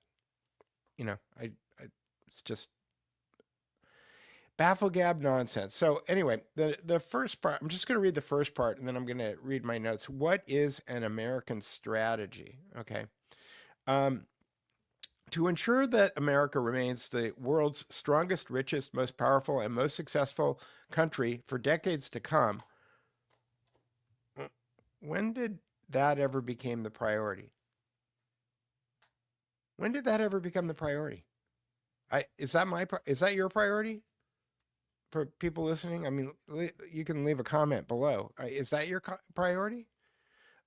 You know, it's just bafflegab nonsense. So anyway, the first part, I'm just going to read the first part and then I'm going to read my notes. What is an American strategy? Okay. To ensure that America remains the world's strongest, richest, most powerful, and most successful country for decades to come, when did that ever become the priority? When did that ever become the priority? Is that your priority? For people listening, I mean, you can leave a comment below. Is that your priority?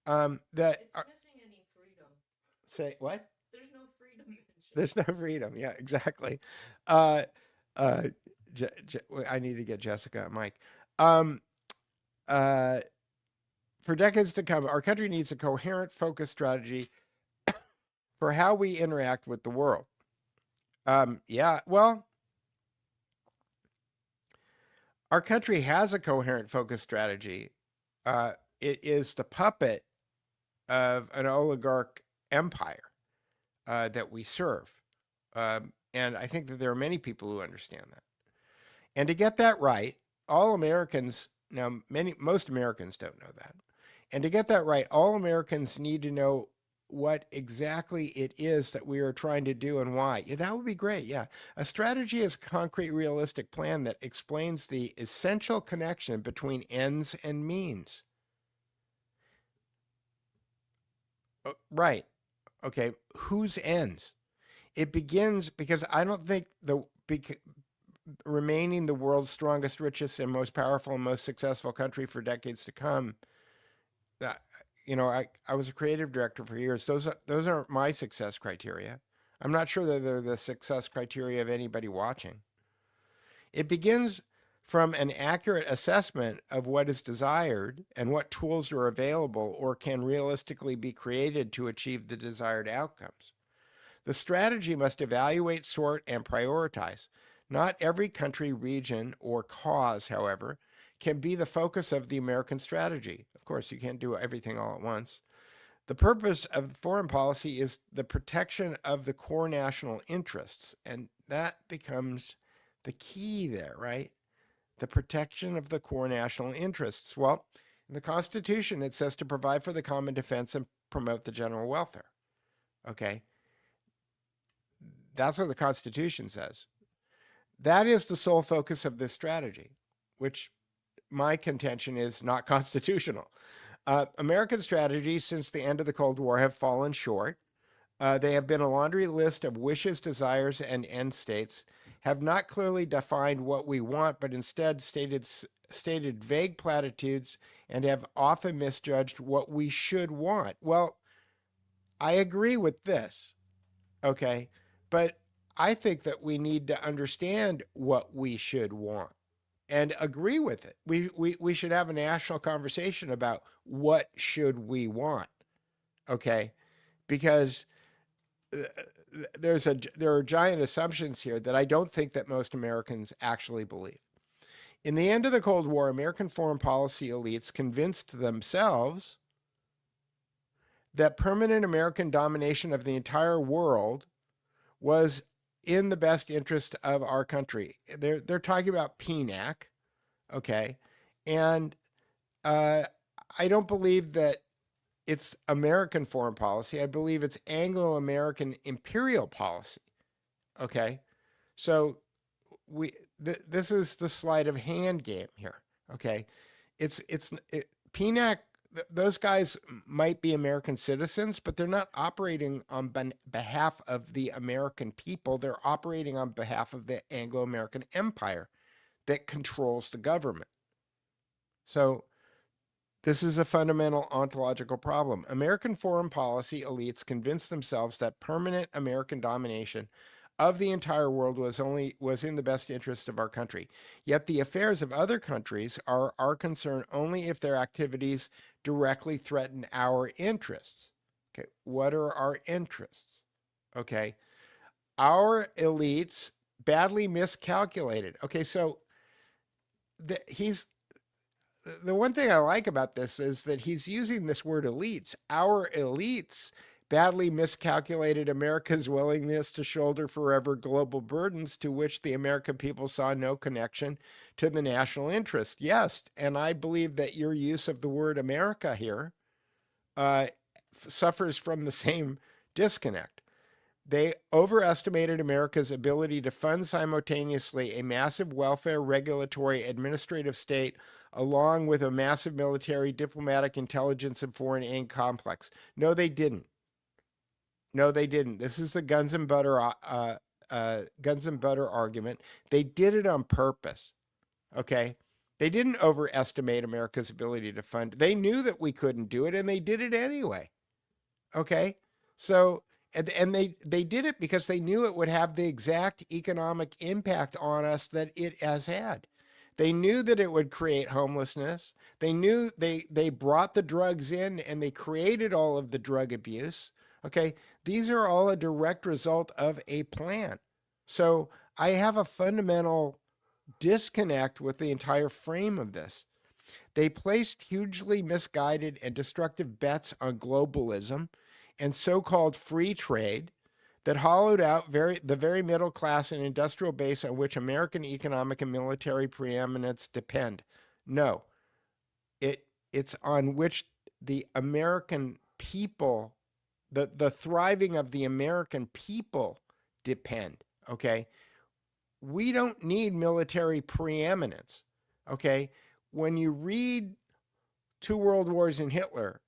It's missing any freedom. Say what? There's no freedom mentioned. There's no freedom. Yeah, exactly. I need to get Jessica a mic. For decades to come, our country needs a coherent, focused strategy for how we interact with the world. Yeah, well, our country has a coherent, focused strategy. It is the puppet of an oligarch empire that we serve. And I think that there are many people who understand that. And to get that right, all Americans, now most Americans don't know that. And to get that right, all Americans need to know what exactly it is that we are trying to do and why. Yeah, that would be great. Yeah. A strategy is a concrete, realistic plan that explains the essential connection between ends and means. Right. Okay. Whose ends? It begins because I don't think remaining the world's strongest, richest, and most powerful and most successful country for decades to come. I was a creative director for years. Those aren't my success criteria. I'm not sure that they're the success criteria of anybody watching. It begins from an accurate assessment of what is desired and what tools are available or can realistically be created to achieve the desired outcomes. The strategy must evaluate, sort, and prioritize. Not every country, region, or cause, however, can be the focus of the American strategy. Of course, you can't do everything all at once. The purpose of foreign policy is the protection of the core national interests, and that becomes the key there, right? The protection of the core national interests. Well, in the Constitution, it says to provide for the common defense and promote the general welfare. Okay? That's what the Constitution says. That is the sole focus of this strategy, which my contention is not constitutional. American strategies since the end of the Cold War have fallen short. They have been a laundry list of wishes, desires, and end states, have not clearly defined what we want, but instead stated vague platitudes and have often misjudged what we should want. Well, I agree with this, okay? But I think that we need to understand what we should want and agree with it. We should have a national conversation about what should we want, okay? Because there are giant assumptions here that I don't think that most Americans actually believe. In the end of the Cold War, American foreign policy elites convinced themselves that permanent American domination of the entire world was in the best interest of our country. They're talking about PNAC, okay? And I don't believe that it's American foreign policy. I believe it's Anglo-American imperial policy, okay? So this is the sleight of hand game here, okay? PNAC, those guys might be American citizens, but they're not operating on behalf of the American people. They're operating on behalf of the Anglo-American empire that controls the government. So this is a fundamental ontological problem. American foreign policy elites convinced themselves that permanent American domination of the entire world was in the best interest of our country. Yet the affairs of other countries are our concern only if their activities directly threaten our interests. Okay, what are our interests? Okay, our elites badly miscalculated. Okay, so the one thing I like about this is that he's using this word elites. Our elites badly miscalculated America's willingness to shoulder forever global burdens to which the American people saw no connection to the national interest. Yes, and I believe that your use of the word America here suffers from the same disconnect. They overestimated America's ability to fund simultaneously a massive welfare, regulatory, administrative state, along with a massive military, diplomatic, intelligence, and foreign aid complex. No, they didn't. No, they didn't. This is the guns and butter argument. They did it on purpose. Okay, they didn't overestimate America's ability to fund. They knew that we couldn't do it, and they did it anyway. Okay, so and they did it because they knew it would have the exact economic impact on us that it has had. They knew that it would create homelessness. They knew they brought the drugs in and they created all of the drug abuse. Okay, these are all a direct result of a plan. So I have a fundamental disconnect with the entire frame of this. They placed hugely misguided and destructive bets on globalism and so-called free trade that hollowed out the very middle class and industrial base on which American economic and military preeminence depend. No, it's on which the American people, the thriving of the American people depend, okay? We don't need military preeminence, okay? When you read Two World Wars in Hitler,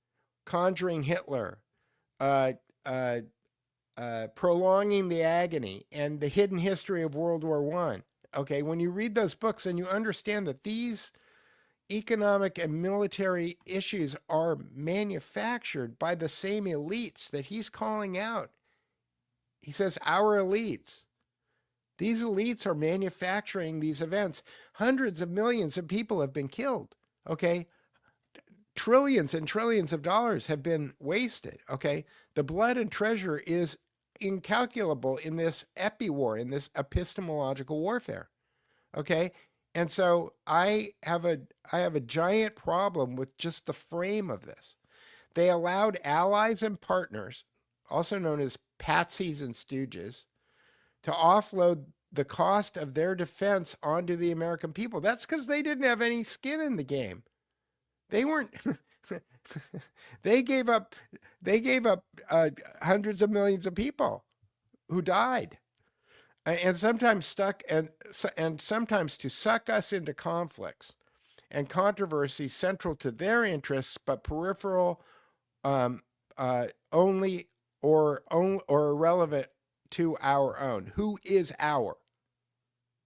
Conjuring Hitler, Prolonging the Agony, and The Hidden History of World War I, okay? When you read those books and you understand that these economic and military issues are manufactured by the same elites that he's calling out. He says, our elites. These elites are manufacturing these events. Hundreds of millions of people have been killed, okay? Trillions and trillions of dollars have been wasted, okay? The blood and treasure is incalculable in this epi-war, in this epistemological warfare, okay? And so I have a giant problem with just the frame of this. They allowed allies and partners, also known as patsies and stooges, to offload the cost of their defense onto the American people. That's because they didn't have any skin in the game. They weren't. They gave up hundreds of millions of people who died. And sometimes sometimes to suck us into conflicts and controversies central to their interests, but peripheral only or irrelevant to our own. Who is our?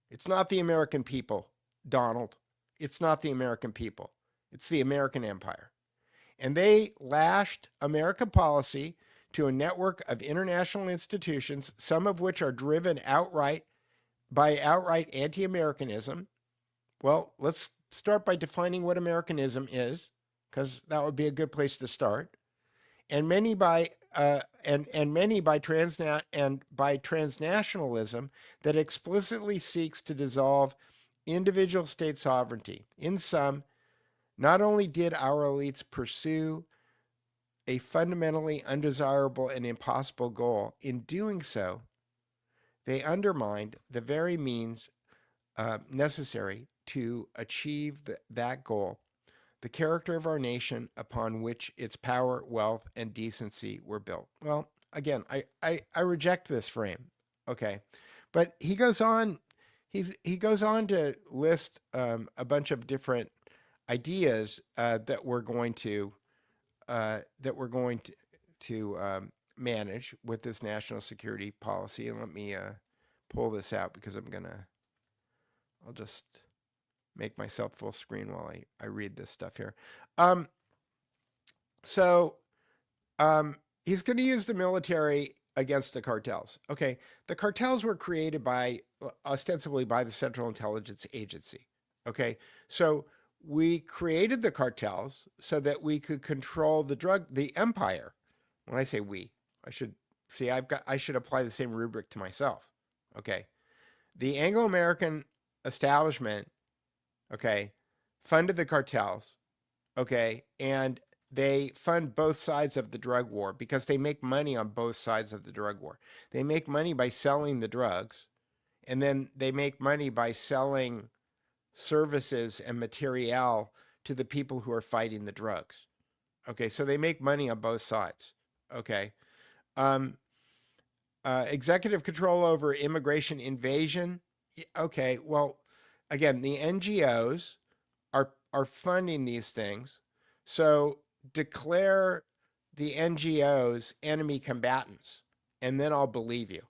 It's not the American people, Donald. It's not the American people. It's the American empire. And they lashed American policy to a network of international institutions, some of which are driven by outright anti-Americanism. Well, let's start by defining what Americanism is, because that would be a good place to start. And many by transnationalism that explicitly seeks to dissolve individual state sovereignty. In sum, not only did our elites pursue a fundamentally undesirable and impossible goal, in doing so, they undermined the very means necessary to achieve that goal, the character of our nation upon which its power, wealth, and decency were built. Well, again, I reject this frame, okay? But he goes on, he goes on to list a bunch of different ideas that we're going to manage with this national security policy. And let me pull this out because I'll just make myself full screen while I read this stuff here. He's going to use the military against the cartels. Okay, the cartels were created ostensibly by the Central Intelligence Agency. Okay, so we created the cartels so that we could control the empire. When I say we, I should apply the same rubric to myself. Okay, the Anglo-American establishment, okay, funded the cartels, okay, and they fund both sides of the drug war because they make money on both sides of the drug war. They make money by selling the drugs, and then they make money by selling services and material to the people who are fighting the drugs. Okay, so they make money on both sides. Okay. Executive control over immigration invasion. Okay, well, again, the NGOs are funding these things. So declare the NGOs enemy combatants, and then I'll believe you.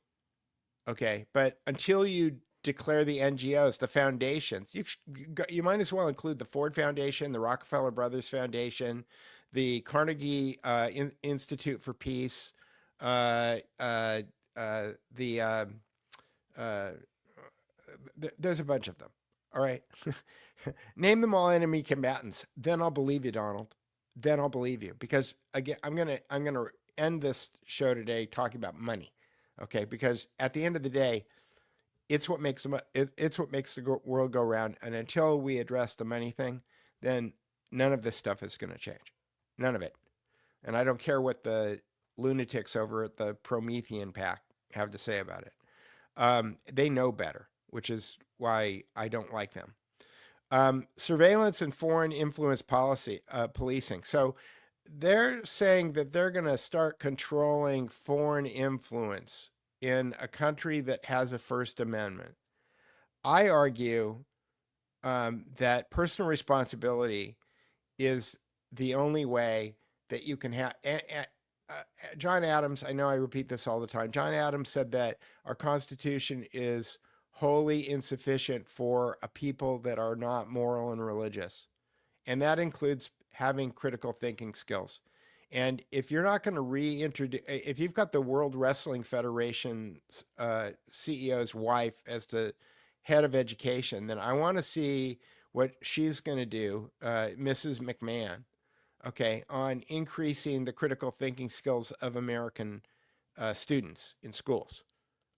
Okay, but until you declare the NGOs, the foundations, you might as well include the Ford Foundation, the Rockefeller Brothers Foundation, the Carnegie Institute for Peace, there's a bunch of them. All right. Name them all enemy combatants. Then I'll believe you, Donald. Then I'll believe you. Because again, I'm gonna end this show today talking about money. Okay, because at the end of the day, it's what makes the world go round. And until we address the money thing, then none of this stuff is going to change. None of it. And I don't care what the lunatics over at the Promethean Pact have to say about it. They know better, which is why I don't like them. Surveillance and foreign influence policing. So they're saying that they're going to start controlling foreign influence in a country that has a First Amendment. I argue that personal responsibility is the only way that you can have. John Adams, I know I repeat this all the time. John Adams said that our Constitution is wholly insufficient for a people that are not moral and religious. And that includes having critical thinking skills. And if you're not going to reintroduce, if you've got the World Wrestling Federation CEO's wife as the head of education, then I want to see what she's going to do, Mrs. McMahon, okay, on increasing the critical thinking skills of American students in schools,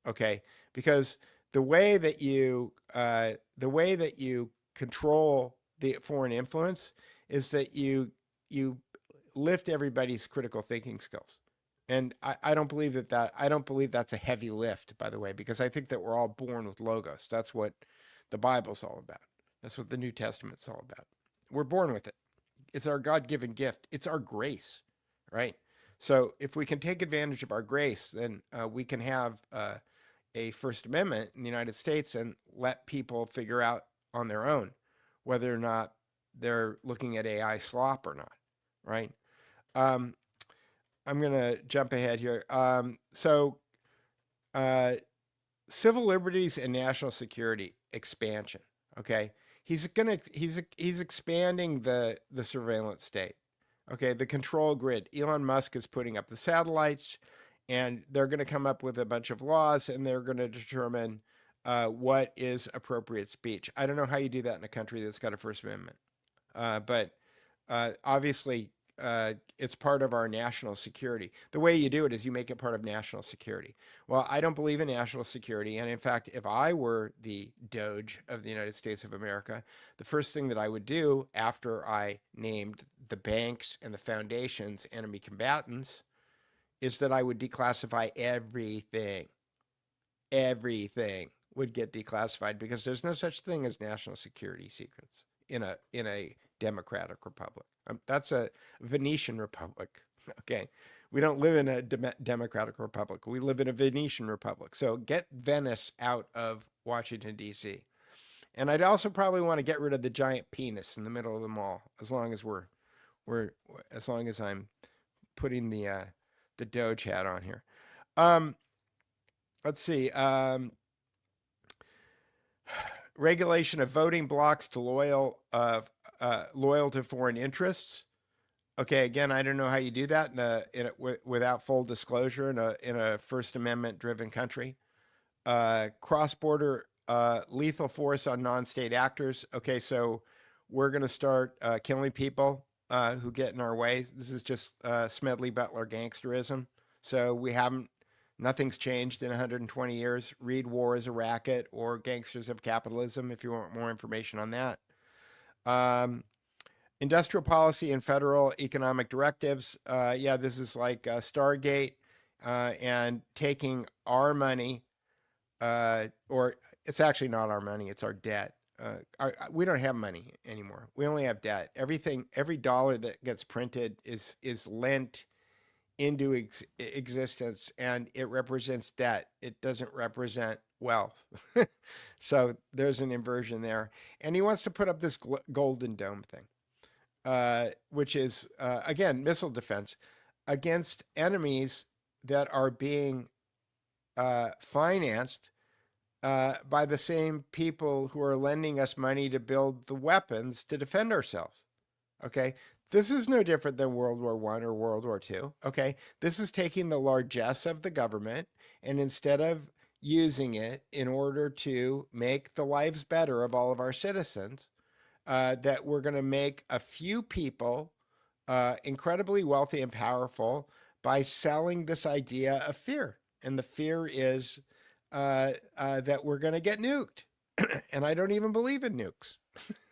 okay? Because the way that you control the foreign influence is that you lift everybody's critical thinking skills. And I don't believe that's a heavy lift, by the way, because I think that we're all born with logos. That's what the Bible's all about. That's what the New Testament's all about. We're born with it. It's our God-given gift. It's our grace, right? So if we can take advantage of our grace, then we can have a First Amendment in the United States and let people figure out on their own whether or not they're looking at AI slop or not, right? I'm going to jump ahead here. Civil liberties and national security expansion, okay? He's expanding the surveillance state, okay? The control grid. Elon Musk is putting up the satellites, and they're going to come up with a bunch of laws, and they're going to determine what is appropriate speech. I don't know how you do that in a country that's got a First Amendment, but obviously it's part of our national security. The way you do it is you make it part of national security. Well, I don't believe in national security, and in fact, if I were the Doge of the United States of America, the first thing that I would do after I named the banks and the foundations enemy combatants is that I would declassify everything. Everything would get declassified because there's no such thing as national security secrets in a democratic republic. That's a Venetian republic. Okay, we don't live in a democratic republic. We live in a Venetian republic. So get Venice out of Washington D.C. And I'd also probably want to get rid of the giant penis in the middle of the mall, as long as as long as I'm putting the Doge hat on here. Let's see. Regulation of voting blocks to loyal to foreign interests. Okay, again, I don't know how you do that without full disclosure in a First Amendment driven country. Cross-border lethal force on non-state actors. Okay, so we're going to start killing people who get in our way. This is just Smedley Butler gangsterism. So nothing's changed in 120 years. Read War is a Racket or Gangsters of Capitalism if you want more information on that. Industrial policy and federal economic directives. Yeah, this is like Stargate and taking our money, or it's actually not our money, it's our debt. We don't have money anymore. We only have debt. Every dollar that gets printed is lent into existence, and it represents debt. It doesn't represent wealth. So there's an inversion there. And he wants to put up this golden dome thing, which is, again, missile defense against enemies that are being financed by the same people who are lending us money to build the weapons to defend ourselves. Okay, this is no different than World War I or World War II. Okay, this is taking the largesse of the government, and instead of using it in order to make the lives better of all of our citizens, that we're going to make a few people incredibly wealthy and powerful by selling this idea of fear. And the fear is that we're going to get nuked. And I don't even believe in nukes.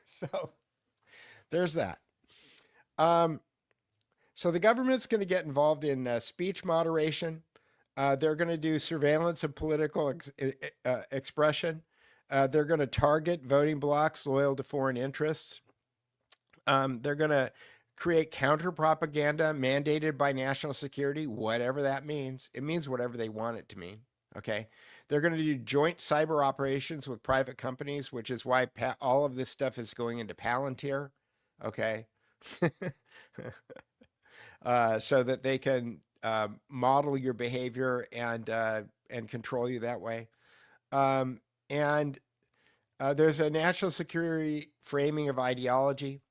So there's that. So the government's going to get involved in speech moderation. They're going to do surveillance of political expression. They're going to target voting blocs loyal to foreign interests. They're going to create counter propaganda mandated by national security, whatever that means. It means whatever they want it to mean. Okay. They're going to do joint cyber operations with private companies, which is why all of this stuff is going into Palantir. Okay. So that they can model your behavior and control you that way. And there's a national security framing of ideology.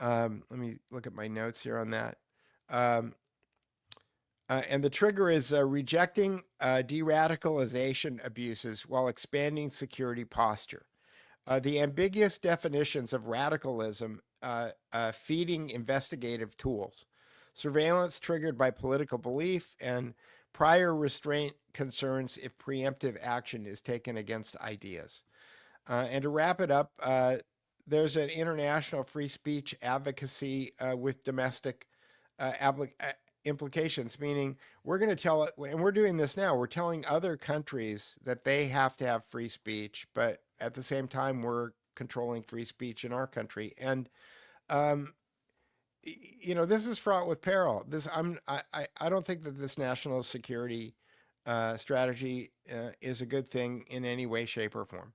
Let me look at my notes here on that. And the trigger is rejecting de-radicalization abuses while expanding security posture. The ambiguous definitions of radicalism feeding investigative tools, surveillance triggered by political belief, and prior restraint concerns if preemptive action is taken against ideas. And to wrap it up, there's an international free speech advocacy with domestic implications, meaning we're going to tell it, and we're doing this now, we're telling other countries that they have to have free speech, but at the same time, we're controlling free speech in our country. And, you know, this is fraught with peril. I don't think that this national security strategy is a good thing in any way, shape, or form.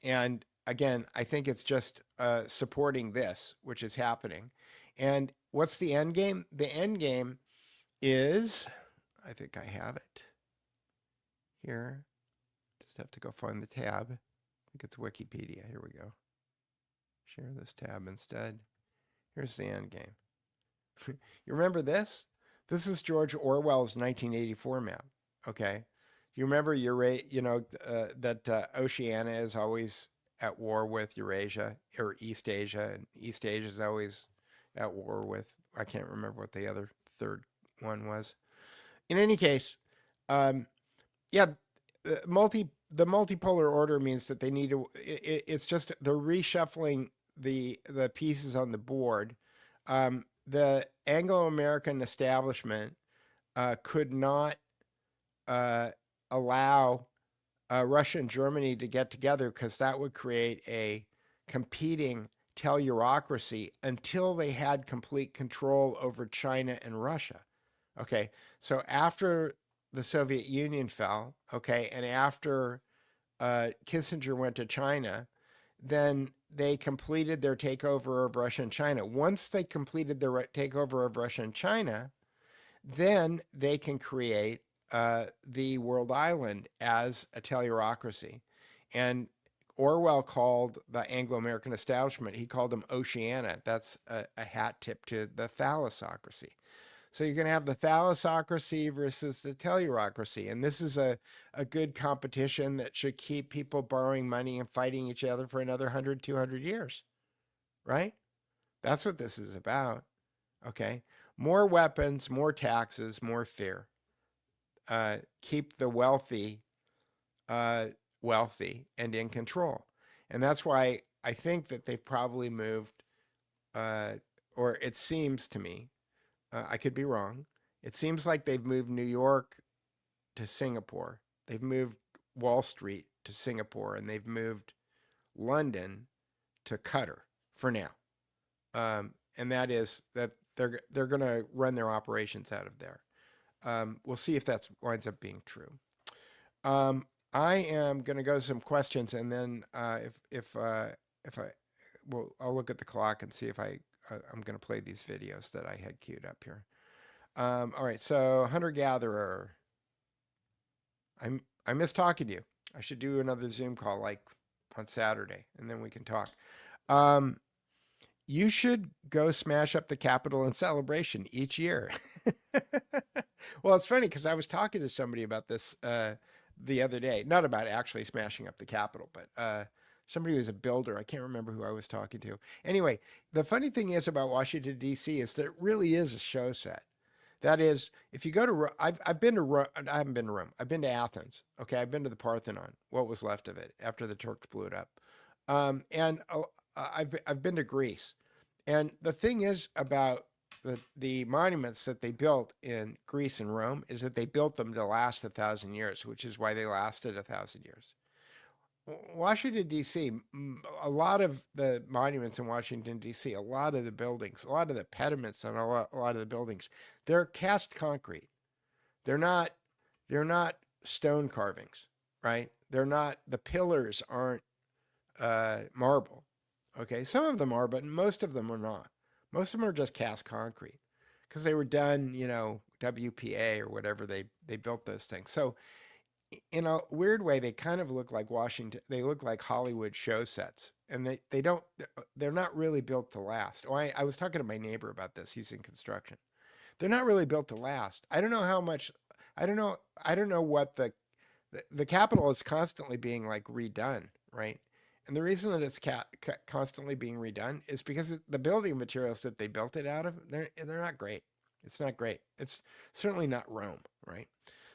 And again, I think it's just supporting this, which is happening. And what's the end game? The end game is, I think I have it here. Just have to go find the tab. I think it's Wikipedia. Here we go. Share this tab instead. Here's the end game. You remember this? This is George Orwell's 1984 map. Okay. You remember that Oceania is always at war with Eurasia or East Asia, and East Asia is always at war with, I can't remember what the other third one was. In any case, yeah, the multipolar order means that they need to, it's just they're reshuffling the pieces on the board. The Anglo-American establishment could not allow Russia and Germany to get together because that would create a competing tellurocracy until they had complete control over China and Russia. Okay, so after the Soviet Union fell, okay, and after Kissinger went to China, then they completed their takeover of Russia and China. Once they completed their takeover of Russia and China, then they can create the world island as a tellurocracy. And Orwell called the Anglo-American establishment, he called them Oceania. That's a hat tip to the thalassocracy. So you're going to have the thalassocracy versus the tellurocracy. And this is a good competition that should keep people borrowing money and fighting each other for another 100, 200 years, right? That's what this is about, okay? More weapons, more taxes, more fear. Keep the wealthy wealthy and in control. And that's why I think that they've probably moved, or it seems to me, I could be wrong, it seems like they've moved New York to Singapore. They've moved Wall Street to Singapore, and they've moved London to Qatar for now. And that is that they're going to run their operations out of there. We'll see if that winds up being true. I am going to go to some questions, and then I'll look at the clock and see if I'm going to play these videos that I had queued up here. All right, so hunter-gatherer. I miss talking to you. I should do another Zoom call like on Saturday, and then we can talk. You should go smash up the Capitol in celebration each year. Well, it's funny because I was talking to somebody about this the other day, not about actually smashing up the Capitol, but somebody who's a builder. I can't remember who I was talking to. Anyway, the funny thing is about Washington, D.C. is that it really is a show set. That is, if you go to, I've been to Rome, I haven't been to Rome. I've been to Athens. Okay, I've been to the Parthenon, what was left of it after the Turks blew it up. And I've been to Greece. And the thing is about the monuments that they built in Greece and Rome is that they built them to last 1,000 years, which is why they lasted 1,000 years. Washington, D.C., a lot of the monuments in Washington, D.C., a lot of the buildings, a lot of the pediments on a lot of the buildings, they're cast concrete. They're not stone carvings, right? They're not, the pillars aren't marble. Okay, some of them are, but most of them are not. Most of them are just cast concrete because they were done, WPA or whatever they built those things. So in a weird way, they kind of look like Washington. They look like Hollywood show sets, and they're not really built to last. Oh, I was talking to my neighbor about this. He's in construction. They're not really built to last. I don't know how much. I don't know what the Capitol is constantly being like redone, right? And the reason that it's constantly being redone is because the building materials that they built it out of, they're not great. It's not great. It's certainly not Rome, right?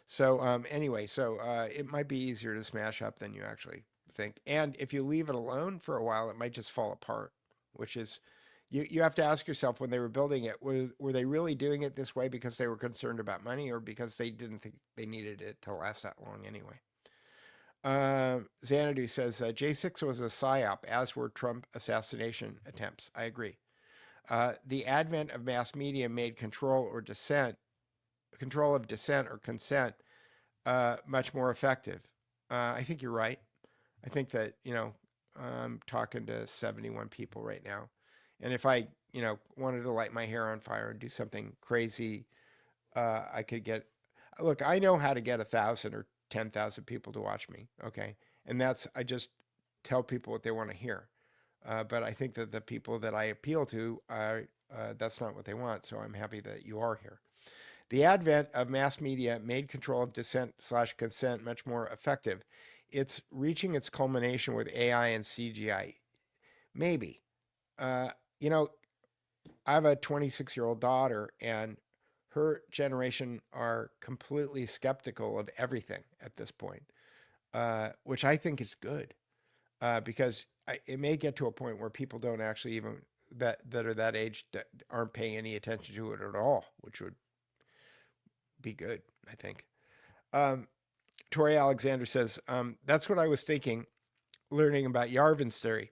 So anyway, it might be easier to smash up than you actually think. And if you leave it alone for a while, it might just fall apart, which is, you have to ask yourself when they were building it, were they really doing it this way because they were concerned about money or because they didn't think they needed it to last that long anyway? Xanadu says, J6 was a psyop, as were Trump assassination attempts. I agree. The advent of mass media made control of dissent or consent much more effective. I think you're right. I think that, I'm talking to 71 people right now. And if I, wanted to light my hair on fire and do something crazy, I could get, look, I know how to get 1,000 or 10,000 people to watch me. Okay. And I just tell people what they want to hear. But I think that the people that I appeal to, that's not what they want. So I'm happy that you are here. The advent of mass media made control of dissent/consent much more effective. It's reaching its culmination with AI and CGI. Maybe. I have a 26-year-old daughter, and her generation are completely skeptical of everything at this point, which I think is good, because it may get to a point where people don't actually even, that are that age, aren't paying any attention to it at all, which would be good, I think. Tori Alexander says, that's what I was thinking, learning about Yarvin's theory.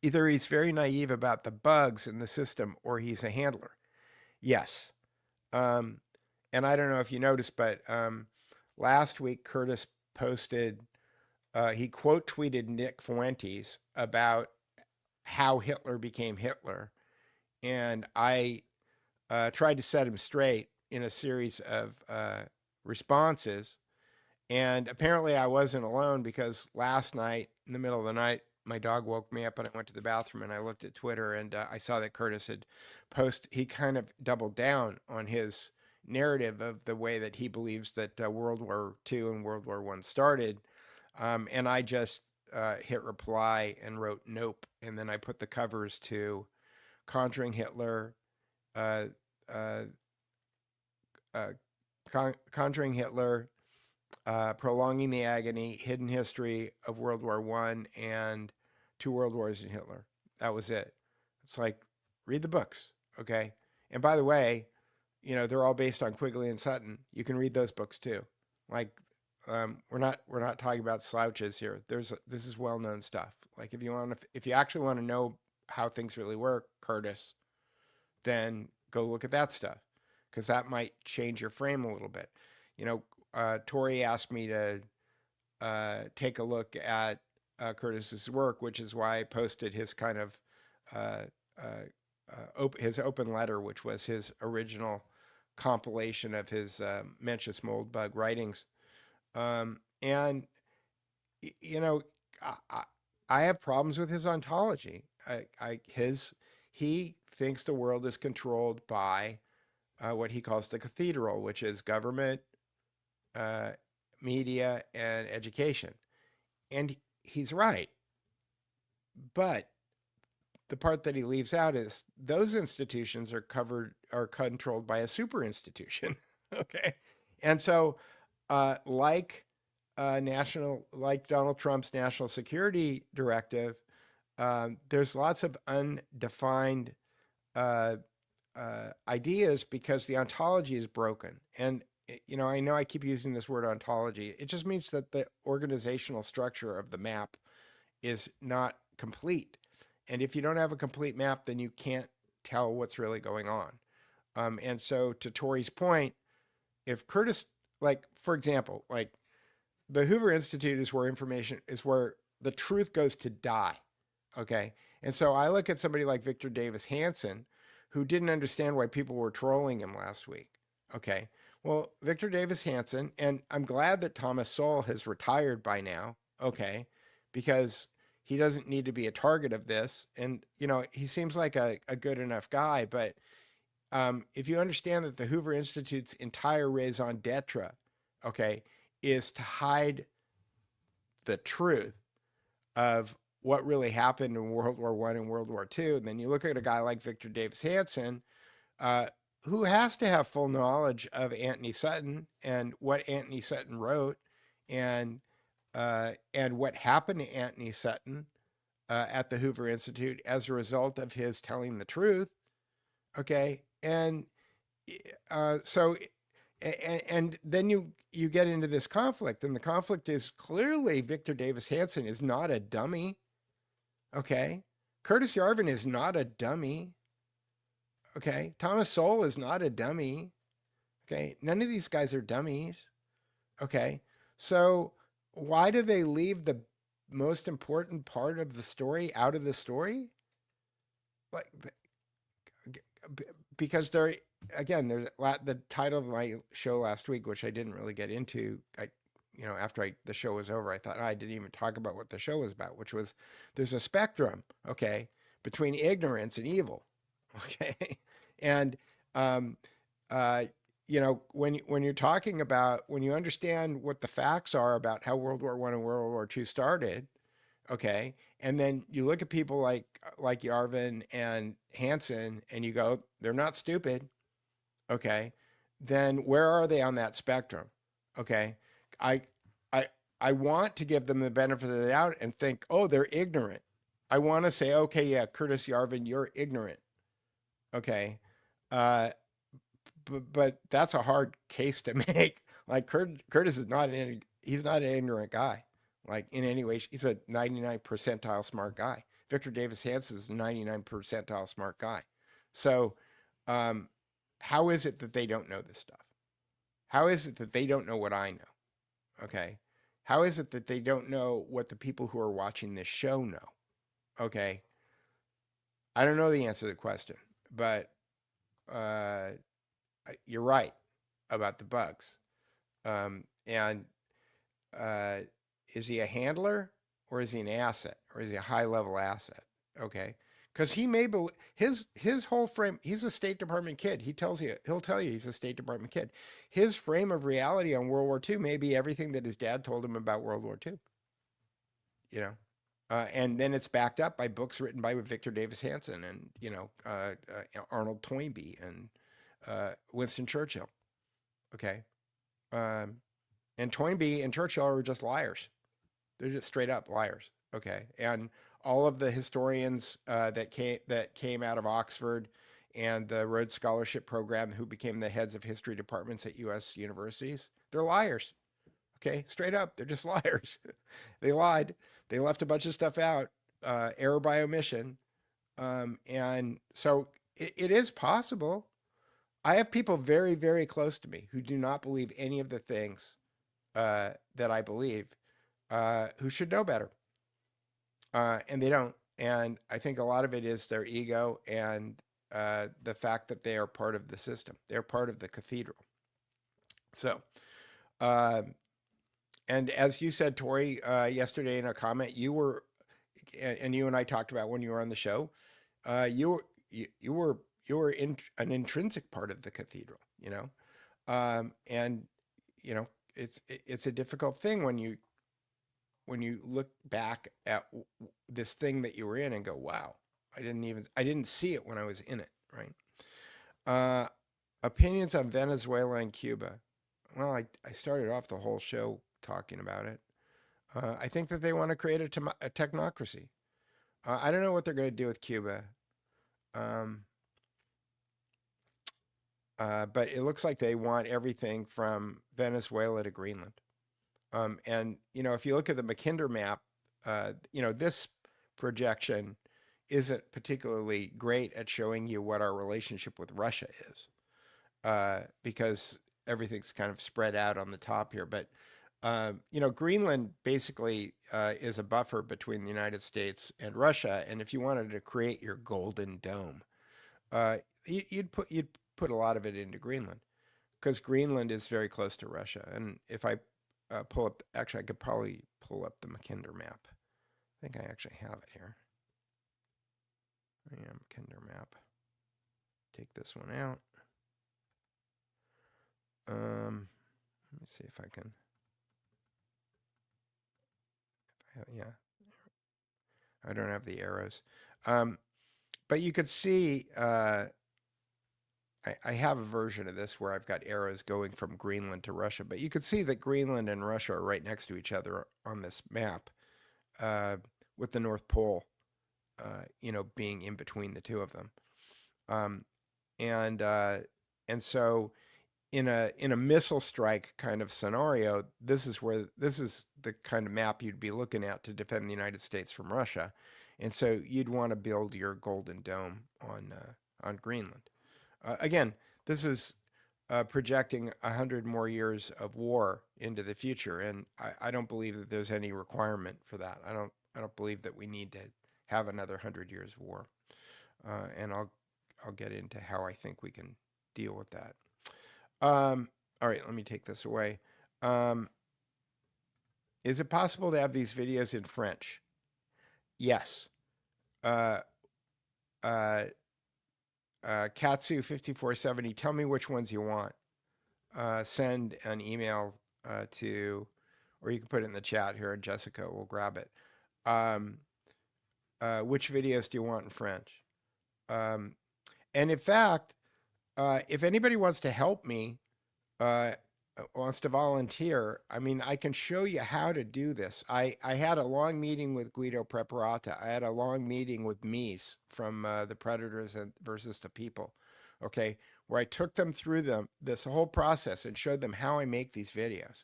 Either he's very naive about the bugs in the system or he's a handler. Yes. And I don't know if you noticed, but last week Curtis posted, he quote tweeted Nick Fuentes about how Hitler became Hitler. And I tried to set him straight in a series of responses. And apparently I wasn't alone, because last night, in the middle of the night, my dog woke me up and I went to the bathroom and I looked at Twitter, and I saw that Curtis had posted, he kind of doubled down on his narrative of the way that he believes that World War II and World War I started. And I just hit reply and wrote nope. And then I put the covers to Conjuring Hitler, Conjuring Hitler, Prolonging the Agony, Hidden History of World War I, and Two World Wars in Hitler. That was it. It's like, read the books, okay? And by the way, they're all based on Quigley and Sutton. You can read those books too. Like, we're not talking about slouches here. This is well-known stuff. Like, if you actually want to know how things really work, Curtis, then go look at that stuff, because that might change your frame a little bit. Tori asked me to take a look at Curtis's work, which is why I posted his kind of his open letter, which was his original compilation of his Mencius Moldbug writings. And I have problems with his ontology. He thinks the world is controlled by what he calls the cathedral, which is government, media, and education. And he's right. But the part that he leaves out is those institutions are controlled by a super institution. Okay. And so, like Donald Trump's national security directive, there's lots of undefined ideas because the ontology is broken. And, I know I keep using this word ontology. It just means that the organizational structure of the map is not complete. And if you don't have a complete map, then you can't tell what's really going on. And so to Tori's point, if Curtis, like, for example, like the Hoover Institute is where the truth goes to die. Okay. And so I look at somebody like Victor Davis Hanson, who didn't understand why people were trolling him last week. Okay. Well, Victor Davis Hanson, and I'm glad that Thomas Sowell has retired by now. Okay. Because he doesn't need to be a target of this. And, he seems like a good enough guy. But if you understand that the Hoover Institute's entire raison d'etre, okay, is to hide the truth of what really happened in World War I and World War II, and then you look at a guy like Victor Davis Hanson, who has to have full knowledge of Anthony Sutton and what Anthony Sutton wrote, and what happened to Anthony Sutton at the Hoover Institute as a result of his telling the truth. Okay, and so. And then you get into this conflict, and the conflict is clearly Victor Davis Hanson is not a dummy. Okay. Curtis Yarvin is not a dummy. Okay. Thomas Sowell is not a dummy. Okay. None of these guys are dummies. Okay. So why do they leave the most important part of the story out of the story? Like, because there's the title of my show last week, which I didn't really get into. After the show was over, I thought I didn't even talk about what the show was about, which was there's a spectrum, okay, between ignorance and evil, okay, and when you're talking about, when you understand what the facts are about how World War I and World War II started, okay, and then you look at people like Yarvin and Hanson, and you go, they're not stupid, okay, then where are they on that spectrum? Okay, I want to give them the benefit of the doubt and think, oh, they're ignorant. I want to say, okay, yeah, Curtis Yarvin, you're ignorant. Okay, but that's a hard case to make. Like Curtis is he's not an ignorant guy. Like in any way, he's a 99 percentile smart guy. Victor Davis Hanson is a 99 percentile smart guy. So how is it that they don't know this stuff? How is it that they don't know what I know? Okay. How is it that they don't know what the people who are watching this show know? Okay. I don't know the answer to the question, but you're right about the bugs. Is he a handler, or is he an asset, or is he a high-level asset? Okay. Because he may believe his whole frame, he's a State Department kid. He'll tell you he's a State Department kid. His frame of reality on World War II may be everything that his dad told him about World War II. And then it's backed up by books written by Victor Davis Hanson and, Arnold Toynbee and Winston Churchill. Okay. And Toynbee and Churchill are just liars. They're just straight up liars. Okay. And all of the historians that came out of Oxford and the Rhodes Scholarship Program, who became the heads of history departments at U.S. universities, they're liars. Okay, straight up, they're just liars. They lied. They left a bunch of stuff out, error by omission, and so it is possible. I have people very, very close to me who do not believe any of the things that I believe, who should know better. And they don't. And I think a lot of it is their ego and the fact that they are part of the system. They're part of the cathedral. So, and as you said, Tori, yesterday in a comment, you were, and you and I talked about when you were on the show, you were an intrinsic part of the cathedral, and it's a difficult thing when you look back at this thing that you were in and go, wow, I didn't see it when I was in it, right? Opinions on Venezuela and Cuba. Well, I started off the whole show talking about it. I think that they want to create a technocracy. I don't know what they're going to do with Cuba. But it looks like they want everything from Venezuela to Greenland. And, if you look at the Mackinder map, this projection isn't particularly great at showing you what our relationship with Russia is, because everything's kind of spread out on the top here. But, Greenland basically is a buffer between the United States and Russia. And if you wanted to create your golden dome, you'd put a lot of it into Greenland, because Greenland is very close to Russia. And if I pull up, actually, I could probably pull up the Mackinder map. I think I actually have it here. Yeah, Mackinder map. Take this one out. Let me see if I can. Yeah, I don't have the arrows. But you could see, I have a version of this where I've got arrows going from Greenland to Russia, but you could see that Greenland and Russia are right next to each other on this map, with the North Pole, being in between the two of them. And so in a missile strike kind of scenario, this is the kind of map you'd be looking at to defend the United States from Russia. And so you'd want to build your golden dome on Greenland. Again, this is projecting 100 more years of war into the future, and I don't believe that there's any requirement for that. I don't believe that we need to have another 100 years of war. And I'll get into how I think we can deal with that. All right, let me take this away. Is it possible to have these videos in French? Yes. Katsu5470, tell me which ones you want. Send an email to, or you can put it in the chat here, and Jessica will grab it. Which videos do you want in French? And in fact, if anybody wants to help me, wants to volunteer, I mean, I can show you how to do this. I had a long meeting with Guido Preparata. I had a long meeting with Mies from the Predators versus the People, okay, where I took them through this whole process and showed them how I make these videos,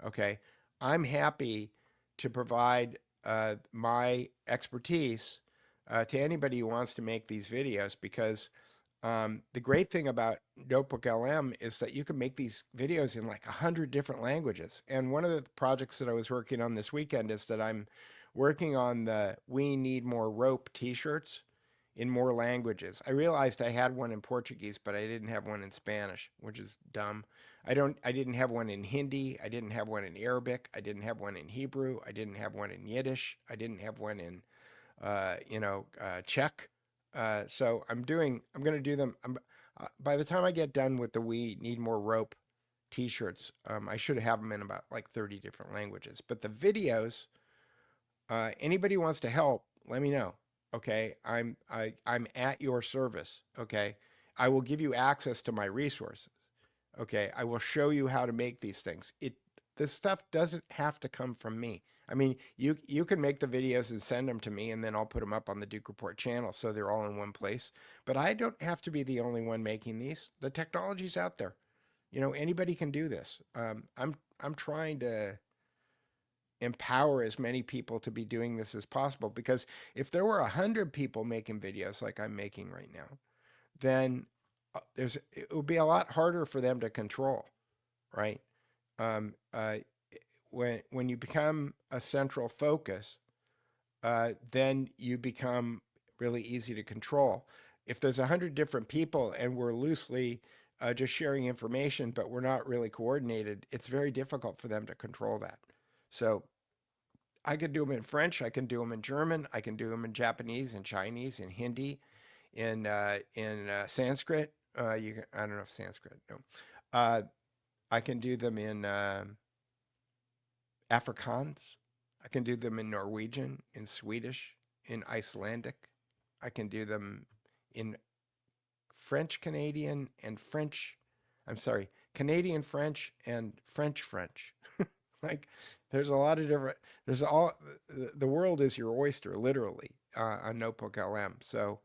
okay? I'm happy to provide my expertise to anybody who wants to make these videos, because the great thing about Notebook LM is that you can make these videos in like 100 different languages. And one of the projects that I was working on this weekend is that I'm working on the We Need More Rope t-shirts in more languages. I realized I had one in Portuguese, but I didn't have one in Spanish, which is dumb. I didn't have one in Hindi. I didn't have one in Arabic. I didn't have one in Hebrew. I didn't have one in Yiddish. I didn't have one in, Czech. So I'm going to do them. By the time I get done with the We Need More Rope t-shirts, I should have them in about like 30 different languages. But the videos, anybody who wants to help, let me know. Okay. I'm at your service. Okay. I will give you access to my resources. Okay. I will show you how to make these things. This stuff doesn't have to come from me. I mean, you can make the videos and send them to me, and then I'll put them up on the Duke Report channel so they're all in one place. But I don't have to be the only one making these. The technology's out there. Anybody can do this. I'm trying to empower as many people to be doing this as possible, because if there were 100 people making videos like I'm making right now, then it would be a lot harder for them to control, right? When you become a central focus, then you become really easy to control. If there's 100 different people and we're loosely just sharing information, but we're not really coordinated, it's very difficult for them to control that. So I can do them in French, I can do them in German, I can do them in Japanese, in Chinese, in Hindi, in Sanskrit. I don't know if Sanskrit, no. I can do them in Afrikaans. I can do them in Norwegian, in Swedish, in Icelandic. I can do them in French Canadian and French. I'm sorry, Canadian French and French. Like, there's a lot of different. The world is your oyster, literally, on Notebook LM. So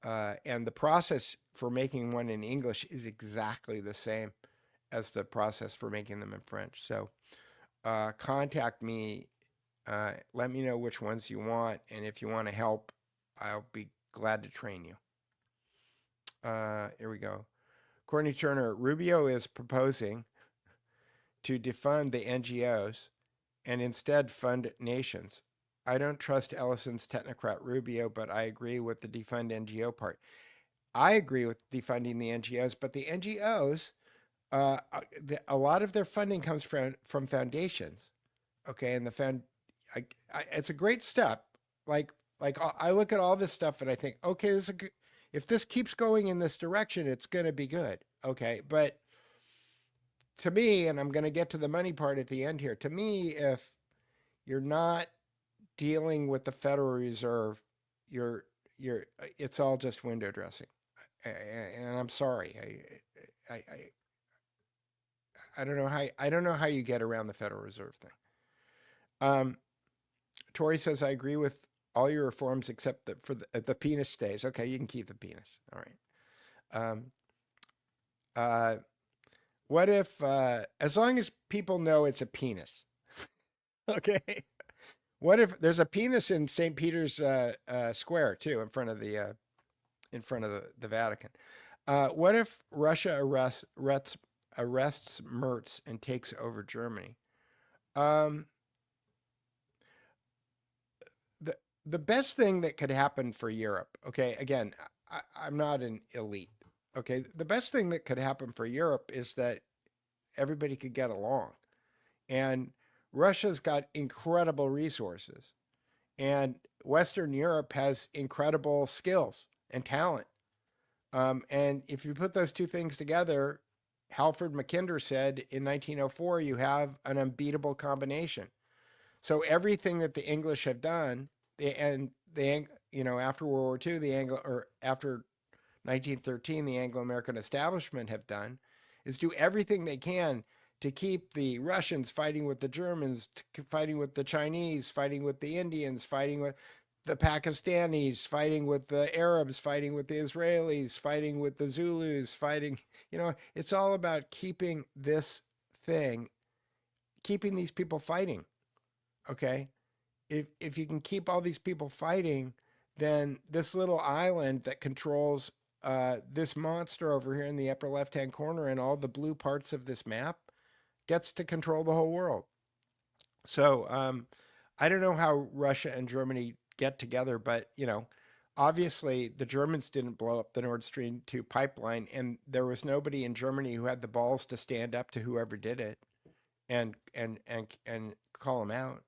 And the process for making one in English is exactly the same as the process for making them in French. So contact me. Let me know which ones you want. And if you want to help, I'll be glad to train you. Here we go. Courtney Turner, Rubio is proposing to defund the NGOs and instead fund nations. I don't trust Ellison's technocrat Rubio, but I agree with the defund NGO part. I agree with defunding the NGOs, but the NGOs, a lot of their funding comes from foundations. Okay, and it's a great step. Like I look at all this stuff and I think, okay, if this keeps going in this direction, it's going to be good. Okay, but to me, and I'm going to get to the money part at the end here, to me, if you're not dealing with the Federal Reserve, it's all just window dressing. And I'm sorry, I don't know how you get around the Federal Reserve thing. Tori says, I agree with all your reforms except that for the penis stays. Okay, you can keep the penis. All right. What if, as long as people know it's a penis, okay? What if there's a penis in St. Peter's Square too, in front of the Vatican? What if Russia arrests Merz and takes over Germany? The best thing that could happen for Europe, okay, again, I'm not an elite, okay, the best thing that could happen for Europe is that everybody could get along. And Russia's got incredible resources. And Western Europe has incredible skills and talent. And if you put those two things together, Halford Mackinder said in 1904, you have an unbeatable combination. So everything that the English have done, after World War II, after 1913, the Anglo-American establishment have done, is do everything they can to keep the Russians fighting with the Germans, fighting with the Chinese, fighting with the Indians, fighting with the Pakistanis, fighting with the Arabs, fighting with the Israelis, fighting with the Zulus, it's all about keeping this thing, keeping these people fighting, okay? If you can keep all these people fighting, then this little island that controls this monster over here in the upper left-hand corner and all the blue parts of this map gets to control the whole world. So I don't know how Russia and Germany get together, but obviously the Germans didn't blow up the Nord Stream 2 pipeline, and there was nobody in Germany who had the balls to stand up to whoever did it and call them out.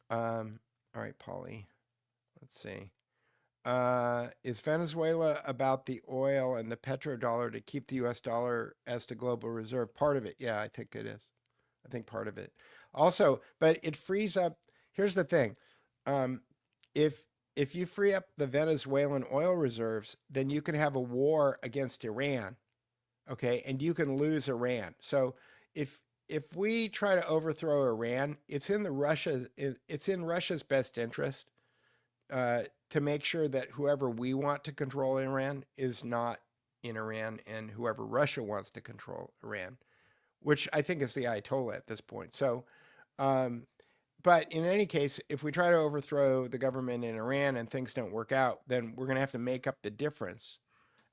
All right, Polly, let's see. Is Venezuela about the oil and the petrodollar to keep the US dollar as the global reserve? Part of it. Yeah, I think it is. I think part of it. Also, but it frees up. Here's the thing. If you free up the Venezuelan oil reserves, then you can have a war against Iran. Okay, and you can lose Iran. So if we try to overthrow Iran, it's in Russia's best interest to make sure that whoever we want to control Iran is not in Iran, and whoever Russia wants to control Iran, which I think is the Ayatollah at this point. So, but in any case, if we try to overthrow the government in Iran and things don't work out, then we're going to have to make up the difference.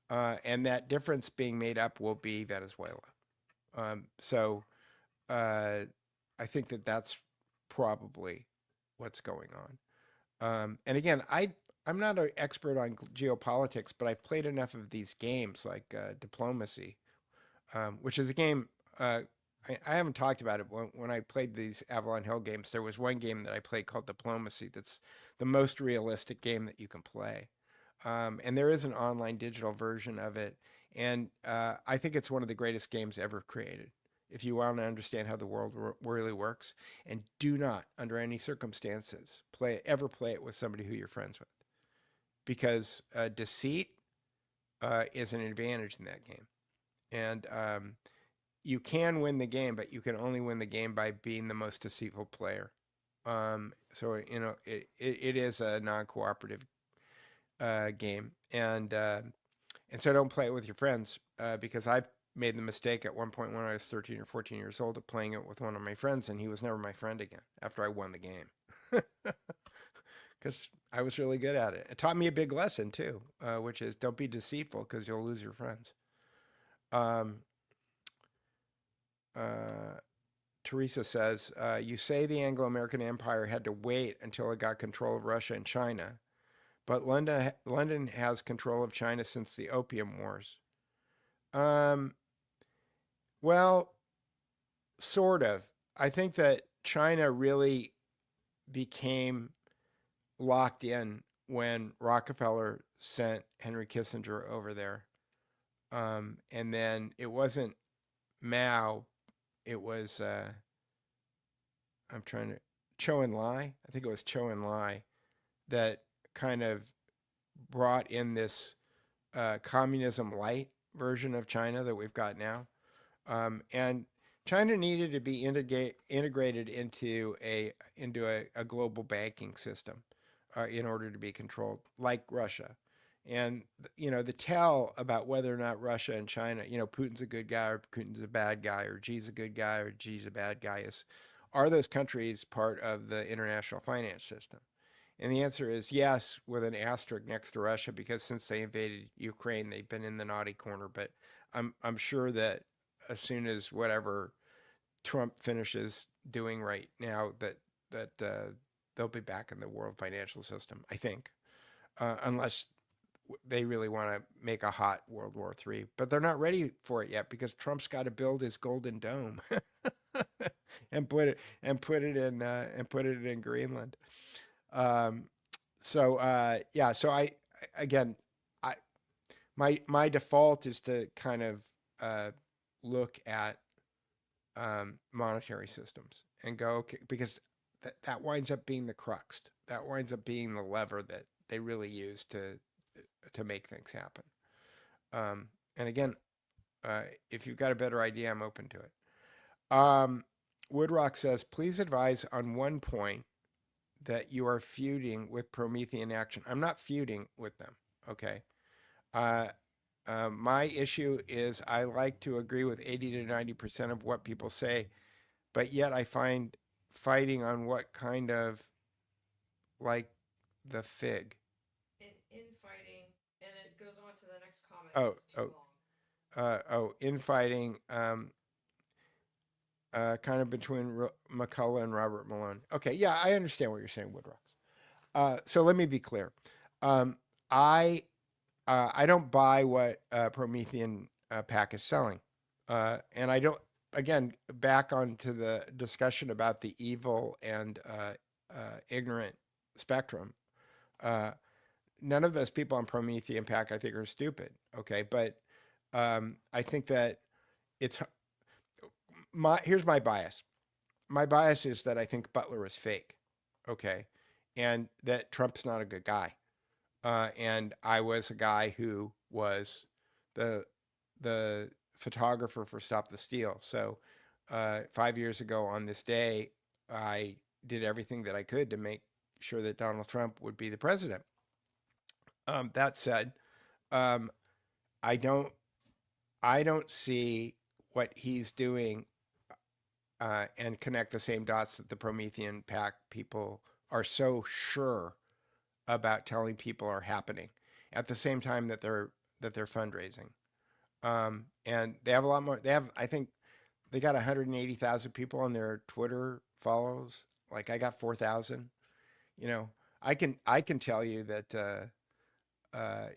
And that difference being made up will be Venezuela. I think that that's probably what's going on. And again, I'm not an expert on geopolitics, but I've played enough of these games like Diplomacy, which is a game, I haven't talked about it. When I played these Avalon Hill games, there was one game that I played called Diplomacy that's the most realistic game that you can play. And there is an online digital version of it. And I think it's one of the greatest games ever created, if you want to understand how the world really works. And do not, under any circumstances, ever play it with somebody who you're friends with. Because deceit is an advantage in that game. And you can win the game, but you can only win the game by being the most deceitful player. So, it is a non-cooperative game, and so don't play it with your friends, because I've made the mistake at one point when I was 13 or 14 years old of playing it with one of my friends, and he was never my friend again after I won the game. Because I was really good at it. It taught me a big lesson too, which is don't be deceitful because you'll lose your friends. Teresa says, you say the Anglo-American Empire had to wait until it got control of Russia and China, but London has control of China since the Opium Wars. Well, sort of. I think that China really became locked in when Rockefeller sent Henry Kissinger over there. And then it wasn't Mao, it was, Chou Enlai. I think it was Chou Enlai that kind of brought in this communism light version of China that we've got now. And China needed to be integrated into a global banking system in order to be controlled, like Russia. And the tell about whether or not Russia and China, Putin's a good guy or Putin's a bad guy, or Xi's a good guy or Xi's a bad guy, are those countries part of the international finance system? And the answer is yes, with an asterisk next to Russia, because since they invaded Ukraine, they've been in the naughty corner. But I'm sure that as soon as whatever Trump finishes doing right now, that they'll be back in the world financial system, I think, unless they really want to make a hot World War III. But they're not ready for it yet because Trump's got to build his golden dome and put it in Greenland. So I again, my default is to kind of look at monetary systems and go, okay, because that winds up being the crux. That winds up being the lever that they really use to make things happen. And again, if you've got a better idea, I'm open to it. Woodrock says, please advise on one point that you are feuding with Promethean Action. I'm not feuding with them, okay? My issue is I like to agree with 80 to 90% of what people say, but yet I find fighting on what kind of, like, the fig. Infighting, and it goes on to the next comment. It's too long. Infighting, kind of between McCullough and Robert Malone. Okay, yeah, I understand what you're saying, Woodrock. So let me be clear. I don't buy what Promethean PAC is selling. And I don't, again, back onto the discussion about the evil and ignorant spectrum. None of those people on Promethean PAC, I think, are stupid. Okay, but I think that here's my bias. My bias is that I think Butler is fake. Okay, and that Trump's not a good guy. And I was a guy who was the photographer for Stop the Steal. So 5 years ago on this day, I did everything that I could to make sure that Donald Trump would be the president. That said, I don't see what he's doing and connect the same dots that the Promethean PAC people are so sure about telling people are happening at the same time that they're fundraising. And they have a lot more. I think they got 180,000 people on their Twitter follows. Like I got 4,000. I can tell you that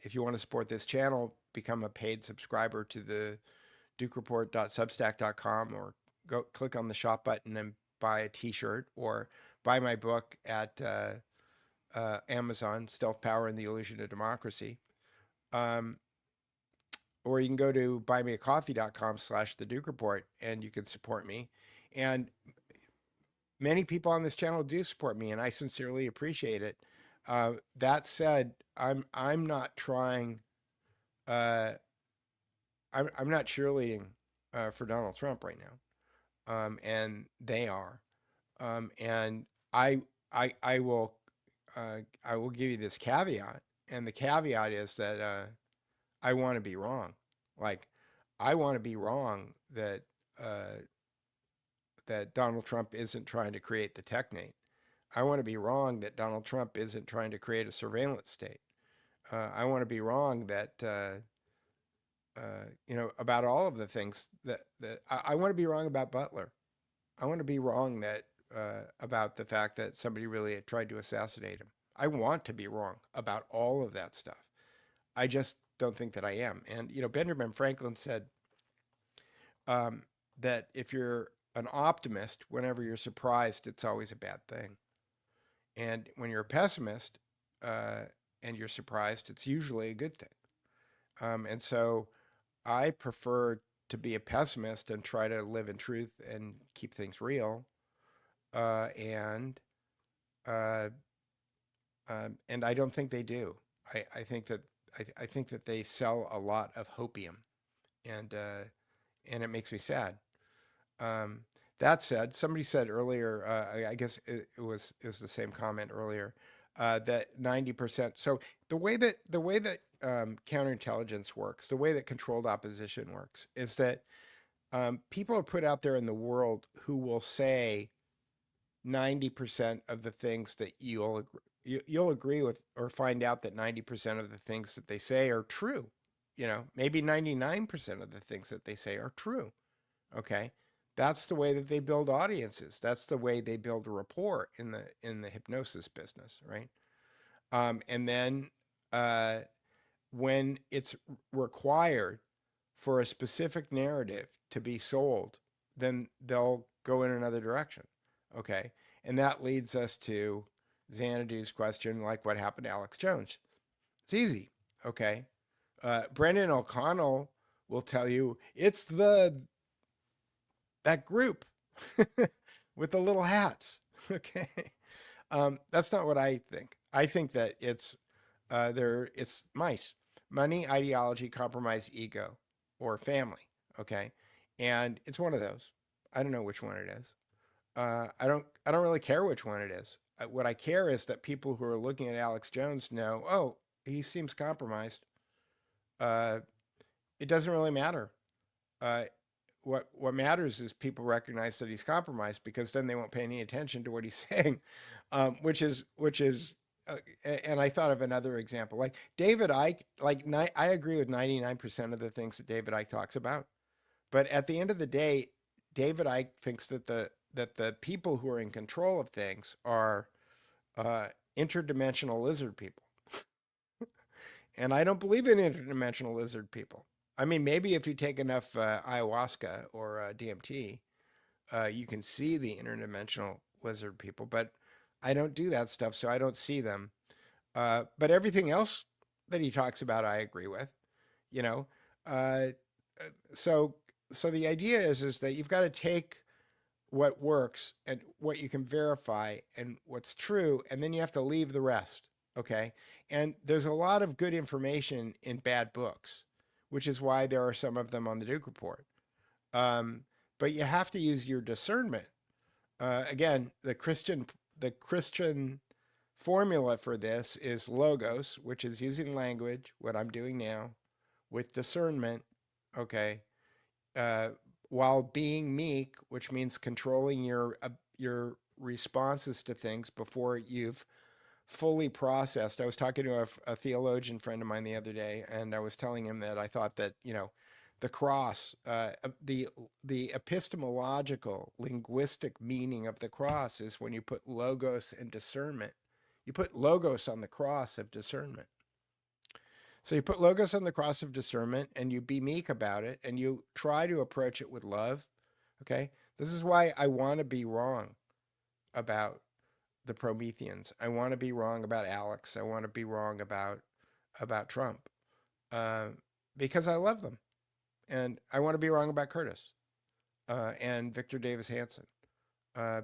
if you want to support this channel, become a paid subscriber to the dukereport.substack.com, or go click on the shop button and buy a t-shirt, or buy my book at Amazon, Stealth Power and the Illusion of Democracy. Or you can go to buymeacoffee.com/the Duke Report and you can support me. And many people on this channel do support me, and I sincerely appreciate it. That said, I'm not trying. I'm not cheerleading for Donald Trump right now, and they are. And I will give you this caveat. And the caveat is that I want to be wrong. Like, I want to be wrong that that Donald Trump isn't trying to create the Technate. I want to be wrong that Donald Trump isn't trying to create a surveillance state. I want to be wrong that about all of the things that I want to be wrong about Butler. I want to be wrong that about the fact that somebody really had tried to assassinate him. I want to be wrong about all of that stuff. I just don't think that I am. And Benjamin Franklin said that if you're an optimist, whenever you're surprised, it's always a bad thing. And when you're a pessimist and you're surprised, it's usually a good thing. And so I prefer to be a pessimist and try to live in truth and keep things real. And I don't think they do. I think that they sell a lot of hopium, and it makes me sad. That said, somebody said earlier, I guess it was the same comment earlier, that 90%. So the way that counterintelligence works, the way that controlled opposition works, is that people are put out there in the world who will say 90% of the things that you'll agree with, or find out that 90% of the things that they say are true. Maybe 99% of the things that they say are true. Okay. That's the way that they build audiences. That's the way they build a rapport in the hypnosis business, right? And then when it's required for a specific narrative to be sold, then they'll go in another direction, okay? And that leads us to Xanadu's question, like what happened to Alex Jones. It's easy, okay? Brendan O'Connell will tell you it's that group with the little hats. Okay. That's not what I think. I think that it's mice, money, ideology, compromise, ego, or family. Okay. And it's one of those. I don't know which one it is. I don't really care which one it is. What I care is that people who are looking at Alex Jones know, oh, he seems compromised. It doesn't really matter. What matters is people recognize that he's compromised, because then they won't pay any attention to what he's saying, which is, and I thought of another example, like David Icke. I agree with 99% of the things that David Icke talks about, but at the end of the day, David Icke thinks that the people who are in control of things are interdimensional lizard people, and I don't believe in interdimensional lizard people. I mean, maybe if you take enough ayahuasca or DMT, you can see the interdimensional lizard people, but I don't do that stuff, so I don't see them. But everything else that he talks about, I agree with, So the idea is that you've got to take what works and what you can verify and what's true, and then you have to leave the rest, okay? And there's a lot of good information in bad books, which is why there are some of them on the Duke Report. But you have to use your discernment. Again, the Christian formula for this is logos, which is using language, what I'm doing now, with discernment, okay, while being meek, which means controlling your responses to things before you've fully processed. I was talking to a theologian friend of mine the other day, and I was telling him that I thought that, the cross, the epistemological, linguistic meaning of the cross is when you put logos and discernment. You put logos on the cross of discernment. So you put logos on the cross of discernment, and you be meek about it, and you try to approach it with love, okay? This is why I want to be wrong about the Prometheans. I want to be wrong about Alex. I want to be wrong about Trump, because I love them, and I want to be wrong about Curtis and Victor Davis Hanson,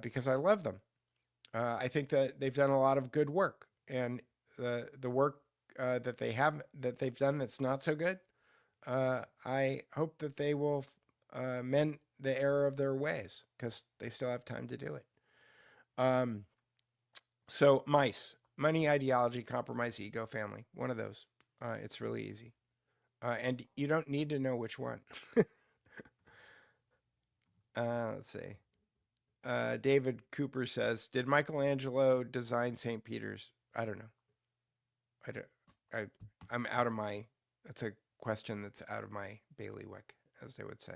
because I love them. I think that they've done a lot of good work, and the work that they've done that's not so good, I hope that they will mend the error of their ways, because they still have time to do it. So mice, money, ideology, compromise, ego, family. One of those. It's really easy. And you don't need to know which one. Let's see. David Cooper says, did Michelangelo design St. Peter's? I don't know. I'm out of my, that's a question that's out of my bailiwick, as they would say.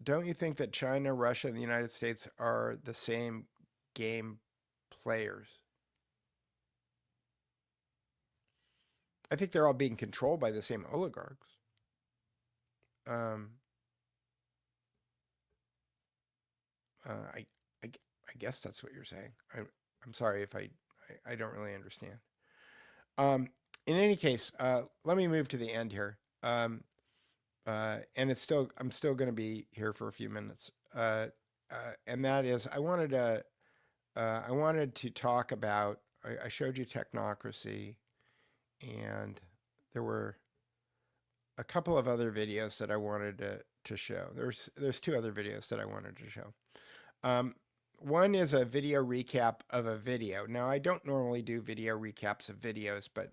Don't you think that China, Russia, and the United States are the same game players? I think they're all being controlled by the same oligarchs. I guess that's what you're saying. I'm sorry if I don't really understand. In any case, let me move to the end here. And I'm still going to be here for a few minutes. And that is, I wanted to talk about. I showed you Technocracy, and there were a couple of other videos that I wanted to show. There's two other videos that I wanted to show. One is a video recap of a video. Now, I don't normally do video recaps of videos, but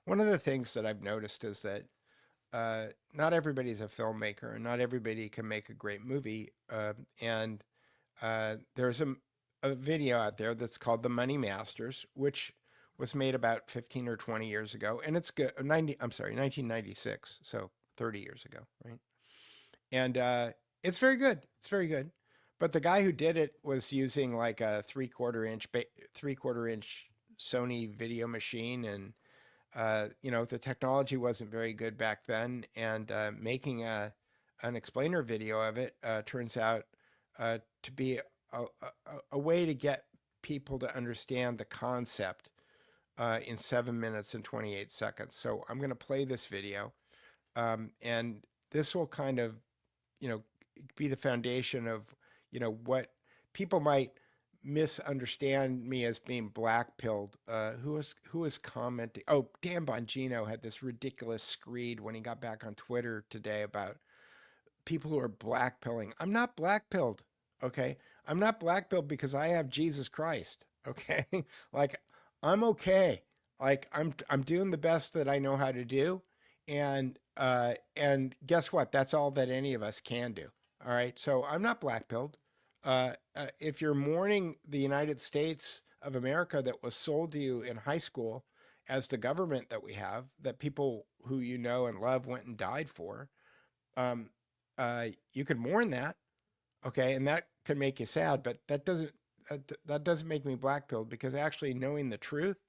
one of the things that I've noticed is that not everybody's a filmmaker, and not everybody can make a great movie. And there's a video out there that's called The Money Masters, which was made about 15 or 20 years ago, and it's good. 1996, so 30 years ago, right? And it's very good. It's very good. But the guy who did it was using like a 3/4 inch Sony video machine, and the technology wasn't very good back then. And making an explainer video of it turns out to be a way to get people to understand the concept in 7 minutes and 28 seconds. So I'm going to play this video, and this will kind of, be the foundation of, what people might misunderstand me as being black-pilled. Who was commenting? Oh, Dan Bongino had this ridiculous screed when he got back on Twitter today about people who are black-pilling. I'm not black-pilled, okay? I'm not black-pilled because I have Jesus Christ, okay? Like, I'm okay. Like, I'm doing the best that I know how to do, and guess what? That's all that any of us can do. All right, so I'm not black-pilled. If you're mourning the United States of America that was sold to you in high school as the government that we have, that people who you know and love went and died for, you could mourn that, okay, and that can make you sad, but that doesn't make me black-pilled, because actually knowing the truth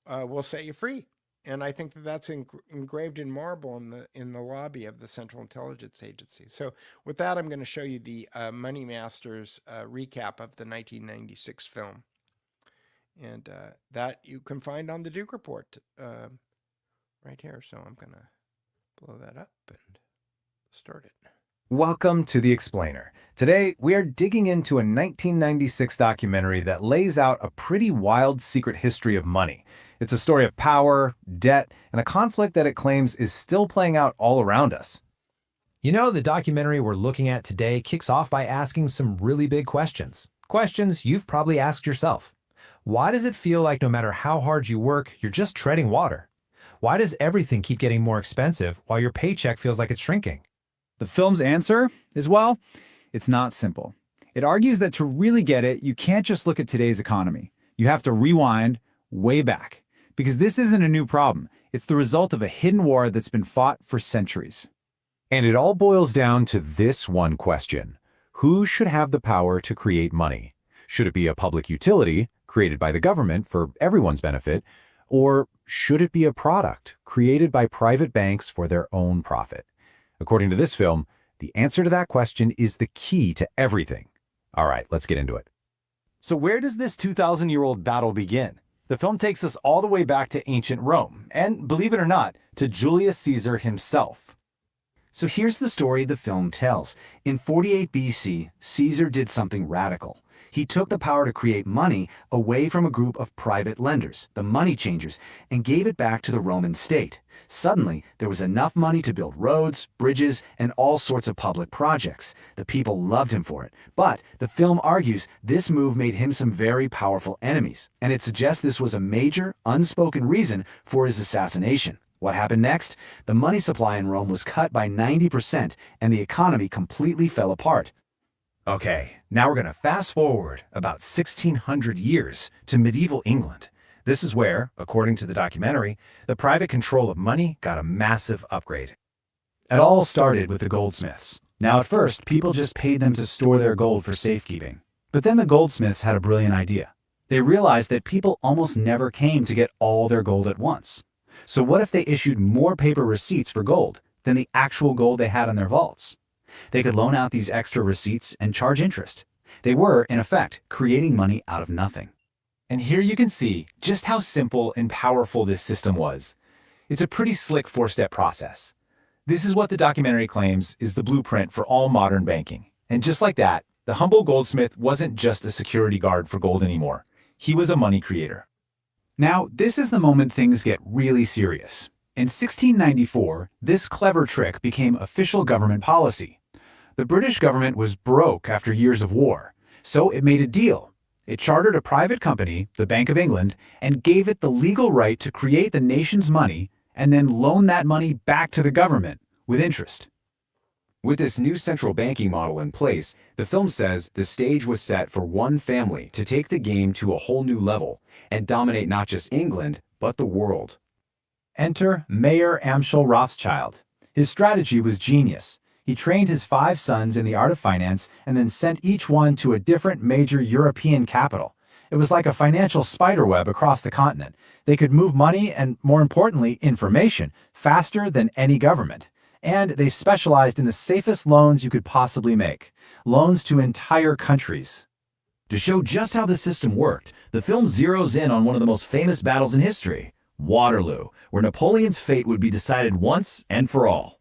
will set you free. And I think that that's engraved in marble in the lobby of the Central Intelligence Agency. So with that, I'm going to show you the Money Masters recap of the 1996 film. And that you can find on the Duke Report right here. So I'm going to blow that up and start it. Welcome to The Explainer. Today, we are digging into a 1996 documentary that lays out a pretty wild secret history of money. It's a story of power, debt, and a conflict that it claims is still playing out all around us. The documentary we're looking at today kicks off by asking some really big questions. Questions you've probably asked yourself. Why does it feel like no matter how hard you work, you're just treading water? Why does everything keep getting more expensive while your paycheck feels like it's shrinking? The film's answer is, well, it's not simple. It argues that to really get it, you can't just look at today's economy. You have to rewind way back. Because this isn't a new problem. It's the result of a hidden war that's been fought for centuries. And it all boils down to this one question. Who should have the power to create money? Should it be a public utility created by the government for everyone's benefit? Or should it be a product created by private banks for their own profit? According to this film, the answer to that question is the key to everything. All right, let's get into it. So where does this 2,000-year-old battle begin? The film takes us all the way back to ancient Rome, and believe it or not, to Julius Caesar himself. So here's the story the film tells. In 48 BC, Caesar did something radical. He took the power to create money away from a group of private lenders, the money changers, and gave it back to the Roman state. Suddenly, there was enough money to build roads, bridges, and all sorts of public projects. The people loved him for it. But the film argues this move made him some very powerful enemies, and it suggests this was a major, unspoken reason for his assassination. What happened next? The money supply in Rome was cut by 90%, and the economy completely fell apart. Okay, now we're going to fast forward about 1600 years to medieval England. This is where, according to the documentary, the private control of money got a massive upgrade. It all started with the goldsmiths. Now at first, people just paid them to store their gold for safekeeping. But then the goldsmiths had a brilliant idea. They realized that people almost never came to get all their gold at once. So what if they issued more paper receipts for gold than the actual gold they had in their vaults? They could loan out these extra receipts and charge interest. They were, in effect, creating money out of nothing. And here you can see just how simple and powerful this system was. It's a pretty slick four-step process. This is what the documentary claims is the blueprint for all modern banking. And just like that, the humble goldsmith wasn't just a security guard for gold anymore. He was a money creator. Now, this is the moment things get really serious. In 1694, this clever trick became official government policy. The British government was broke after years of war, so it made a deal. It chartered a private company, the Bank of England, and gave it the legal right to create the nation's money and then loan that money back to the government with interest. With this new central banking model in place, the film says the stage was set for one family to take the game to a whole new level and dominate not just England, but the world. Enter Mayer Amschel Rothschild. His strategy was genius. He trained his 5 sons in the art of finance and then sent each one to a different major European capital. It was like a financial spiderweb across the continent. They could move money and, more importantly, information faster than any government. And they specialized in the safest loans you could possibly make. Loans to entire countries. To show just how the system worked, the film zeroes in on one of the most famous battles in history, Waterloo, where Napoleon's fate would be decided once and for all.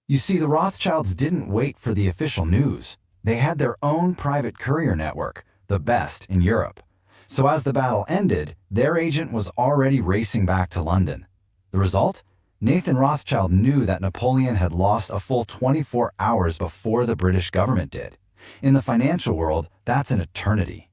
You see, the Rothschilds didn't wait for the official news. They had their own private courier network, the best in Europe. So as the battle ended, their agent was already racing back to London. The result? Nathan Rothschild knew that Napoleon had lost a full 24 hours before the British government did. In the financial world, that's an eternity.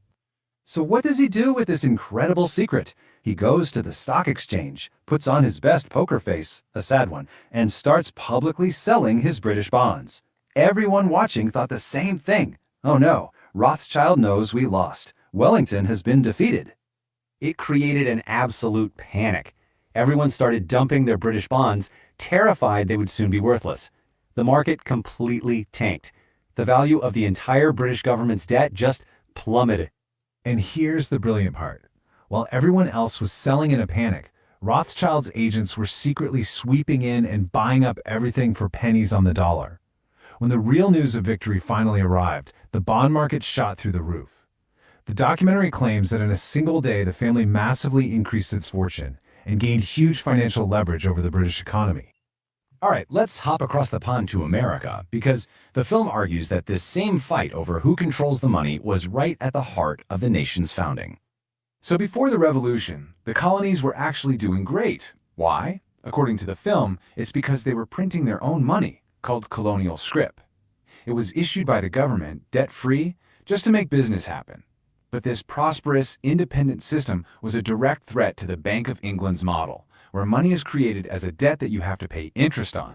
So what does he do with this incredible secret? He goes to the stock exchange, puts on his best poker face, a sad one, and starts publicly selling his British bonds. Everyone watching thought the same thing. Oh no, Rothschild knows we lost. Wellington has been defeated. It created an absolute panic. Everyone started dumping their British bonds, terrified they would soon be worthless. The market completely tanked. The value of the entire British government's debt just plummeted. And here's the brilliant part. While everyone else was selling in a panic, Rothschild's agents were secretly sweeping in and buying up everything for pennies on the dollar. When the real news of victory finally arrived, the bond market shot through the roof. The documentary claims that in a single day the family massively increased its fortune and gained huge financial leverage over the British economy. All right, let's hop across the pond to America, because the film argues that this same fight over who controls the money was right at the heart of the nation's founding. So before the Revolution, the colonies were actually doing great. Why? According to the film, it's because they were printing their own money, called colonial scrip. It was issued by the government, debt-free, just to make business happen. But this prosperous, independent system was a direct threat to the Bank of England's model, where money is created as a debt that you have to pay interest on.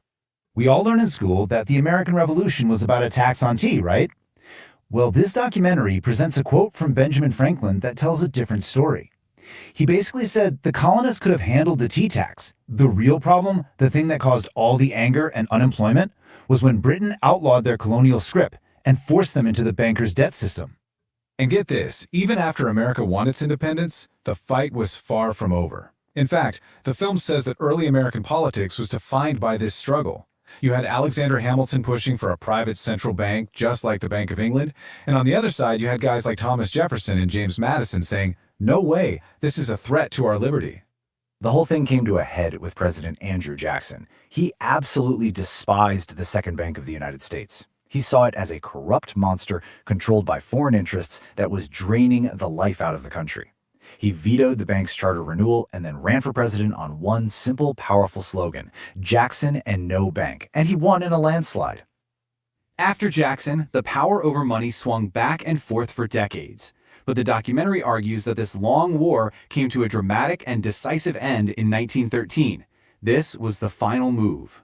We all learn in school that the American Revolution was about a tax on tea, right? Well, this documentary presents a quote from Benjamin Franklin that tells a different story. He basically said the colonists could have handled the tea tax. The real problem, the thing that caused all the anger and unemployment, was when Britain outlawed their colonial scrip and forced them into the bankers' debt system. And get this, even after America won its independence, the fight was far from over. In fact, the film says that early American politics was defined by this struggle. You had Alexander Hamilton pushing for a private central bank, just like the Bank of England, and on the other side you had guys like Thomas Jefferson and James Madison saying, "No way, this is a threat to our liberty." The whole thing came to a head with President Andrew Jackson. He absolutely despised the Second Bank of the United States. He saw it as a corrupt monster controlled by foreign interests that was draining the life out of the country. He vetoed the bank's charter renewal and then ran for president on one simple, powerful slogan, Jackson and no bank, and he won in a landslide. After Jackson, the power over money swung back and forth for decades. But the documentary argues that this long war came to a dramatic and decisive end in 1913. This was the final move.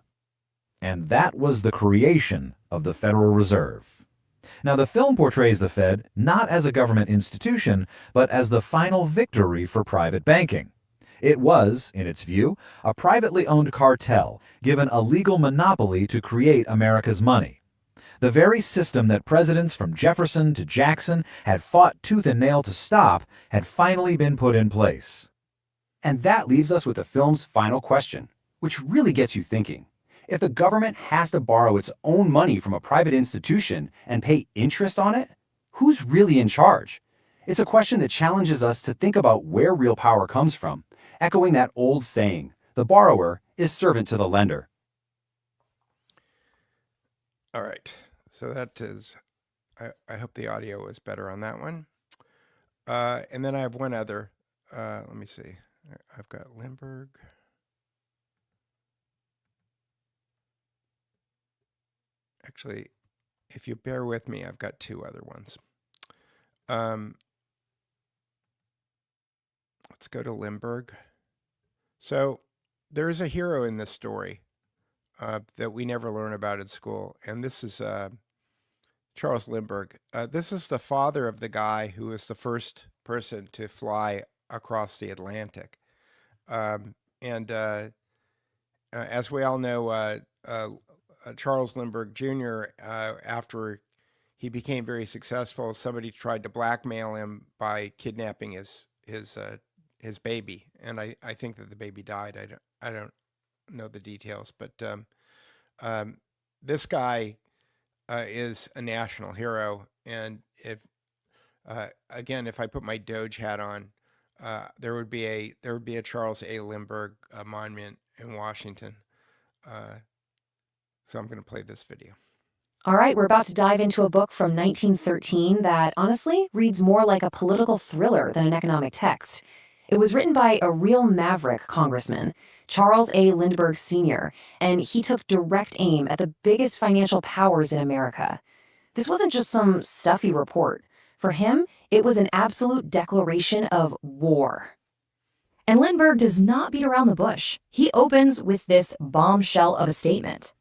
And that was the creation of the Federal Reserve. Now, the film portrays the Fed not as a government institution, but as the final victory for private banking. It was, in its view, a privately owned cartel given a legal monopoly to create America's money. The very system that presidents from Jefferson to Jackson had fought tooth and nail to stop had finally been put in place. And that leaves us with the film's final question, which really gets you thinking. If the government has to borrow its own money from a private institution and pay interest on it, who's really in charge? It's a question that challenges us to think about where real power comes from, echoing that old saying, the borrower is servant to the lender. All right, so that is, I hope the audio was better on that one. And then I have one other, let me see. I've got Lindbergh. Actually, if you bear with me, I've got two other ones. Let's go to Lindbergh. So there's a hero in this story that we never learn about in school, and this is Charles Lindbergh. This is the father of the guy who was the first person to fly across the Atlantic. As we all know, Charles Lindbergh Jr., after he became very successful, somebody tried to blackmail him by kidnapping his baby, and I think that the baby died. I don't know the details, but this guy is a national hero. And if again, if I put my Doge hat on, there would be a Charles A. Lindbergh monument in Washington. So I'm going to play this video. All right, we're about to dive into a book from 1913 that honestly reads more like a political thriller than an economic text. It was written by a real maverick congressman, Charles A. Lindbergh Sr., and he took direct aim at the biggest financial powers in America. This wasn't just some stuffy report. For him, it was an absolute declaration of war. And Lindbergh does not beat around the bush. He opens with this bombshell of a statement.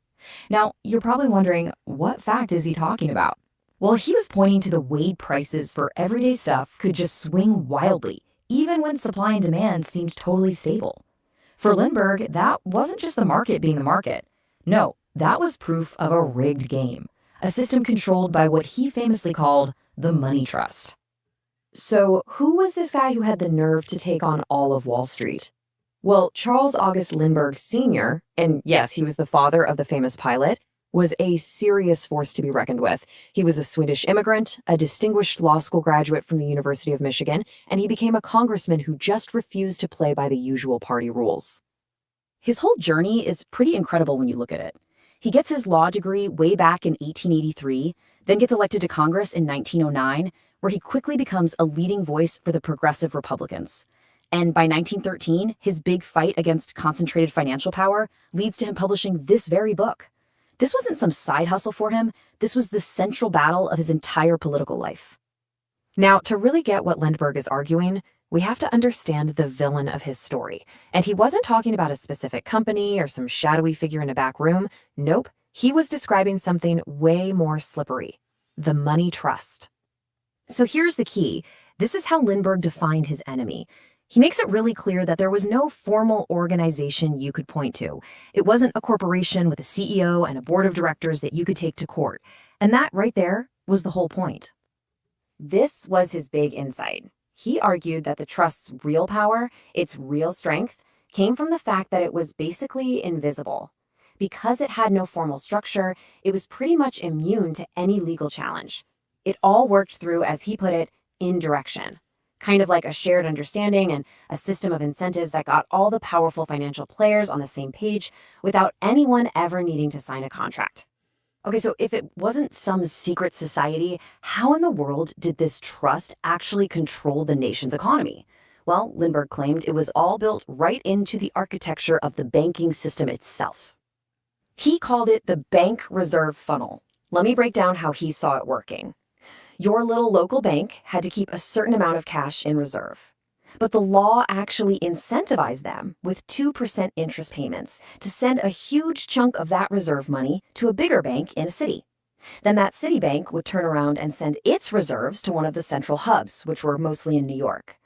Now, you're probably wondering, what fact is he talking about? Well, he was pointing to the way prices for everyday stuff could just swing wildly, even when supply and demand seemed totally stable. For Lindbergh, that wasn't just the market being the market. No, that was proof of a rigged game, a system controlled by what he famously called the money trust. So who was this guy who had the nerve to take on all of Wall Street? Well, Charles August Lindbergh Sr., and yes, he was the father of the famous pilot, was a serious force to be reckoned with. He was a Swedish immigrant, a distinguished law school graduate from the University of Michigan, and he became a congressman who just refused to play by the usual party rules. His whole journey is pretty incredible when you look at it. He gets his law degree way back in 1883, then gets elected to Congress in 1909, where he quickly becomes a leading voice for the progressive Republicans. And by 1913, his big fight against concentrated financial power leads to him publishing this very book. This wasn't some side hustle for him. This was the central battle of his entire political life. Now, to really get what Lindbergh is arguing, we have to understand the villain of his story. And he wasn't talking about a specific company or some shadowy figure in a back room. Nope, he was describing something way more slippery: the money trust. So here's the key. This is how Lindbergh defined his enemy. He makes it really clear that there was no formal organization you could point to. It wasn't a corporation with a CEO and a board of directors that you could take to court. And that right there was the whole point. This was his big insight. He argued that the trust's real power, its real strength, came from the fact that it was basically invisible. Because it had no formal structure, it was pretty much immune to any legal challenge. It all worked through, as he put it, indirection. Kind of like a shared understanding and a system of incentives that got all the powerful financial players on the same page without anyone ever needing to sign a contract. Okay, so if it wasn't some secret society, how in the world did this trust actually control the nation's economy? Well, Lindbergh claimed it was all built right into the architecture of the banking system itself. He called it the bank reserve funnel. Let me break down how he saw it working. Your little local bank had to keep a certain amount of cash in reserve. But the law actually incentivized them with 2% interest payments to send a huge chunk of that reserve money to a bigger bank in a city. Then that city bank would turn around and send its reserves to one of the central hubs, which were mostly in New York.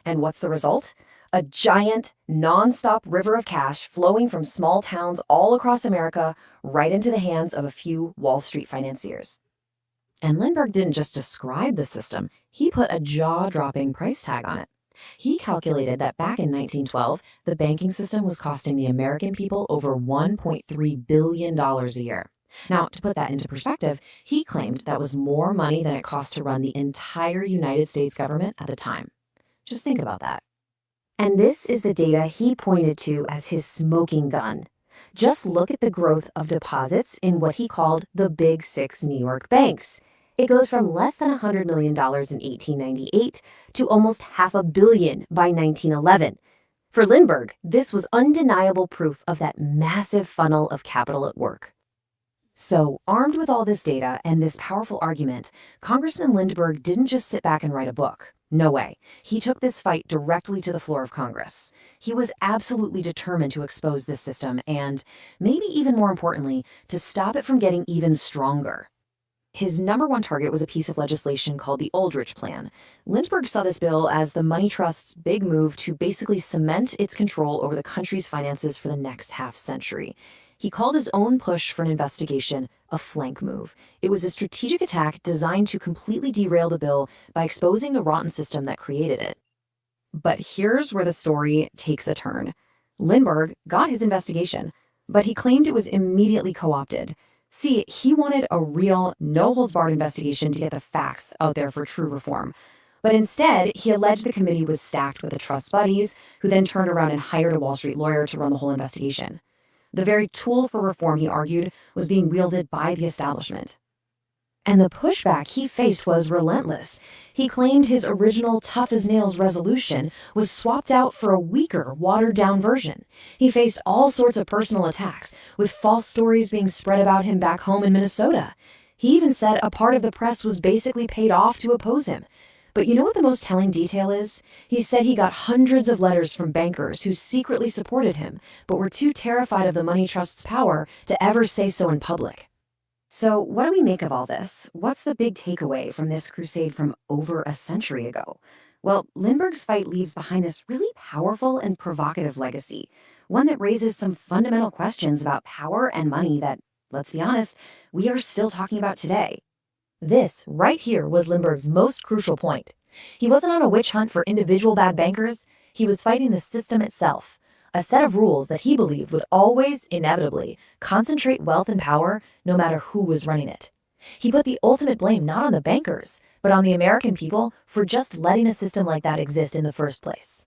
And what's the result? A giant, non-stop river of cash flowing from small towns all across America right into the hands of a few Wall Street financiers. And Lindbergh didn't just describe the system, he put a jaw-dropping price tag on it. He calculated that back in 1912, the banking system was costing the American people over $1.3 billion a year. Now, to put that into perspective, he claimed that was more money than it cost to run the entire United States government at the time. Just think about that. And this is the data he pointed to as his smoking gun. Just look at the growth of deposits in what he called the Big Six New York banks. It goes from less than $100 million in 1898 to almost $500 million by 1911. For Lindbergh, this was undeniable proof of that massive funnel of capital at work. So, armed with all this data and this powerful argument, Congressman Lindbergh didn't just sit back and write a book. No way. He took this fight directly to the floor of Congress. He was absolutely determined to expose this system and, maybe even more importantly, to stop it from getting even stronger. His number one target was a piece of legislation called the Aldrich Plan. Lindbergh saw this bill as the money trust's big move to basically cement its control over the country's finances for the next half-century. He called his own push for an investigation a flank move. It was a strategic attack designed to completely derail the bill by exposing the rotten system that created it. But here's where the story takes a turn. Lindbergh got his investigation, but he claimed it was immediately co-opted. See, he wanted a real, no-holds-barred investigation to get the facts out there for true reform. But instead, he alleged the committee was stacked with the trust buddies, who then turned around and hired a Wall Street lawyer to run the whole investigation. The very tool for reform, he argued, was being wielded by the establishment. And the pushback he faced was relentless. He claimed his original tough-as-nails resolution was swapped out for a weaker, watered-down version. He faced all sorts of personal attacks, with false stories being spread about him back home in Minnesota. He even said a part of the press was basically paid off to oppose him. But you know what the most telling detail is? He said he got hundreds of letters from bankers who secretly supported him, but were too terrified of the money trust's power to ever say so in public. So what do we make of all this? What's the big takeaway from this crusade from over a century ago? Well, Lindbergh's fight leaves behind this really powerful and provocative legacy, one that raises some fundamental questions about power and money that, let's be honest, we are still talking about today. This, right here, was Lindbergh's most crucial point. He wasn't on a witch hunt for individual bad bankers. He was fighting the system itself, a set of rules that he believed would always, inevitably, concentrate wealth and power no matter who was running it. He put the ultimate blame not on the bankers, but on the American people for just letting a system like that exist in the first place.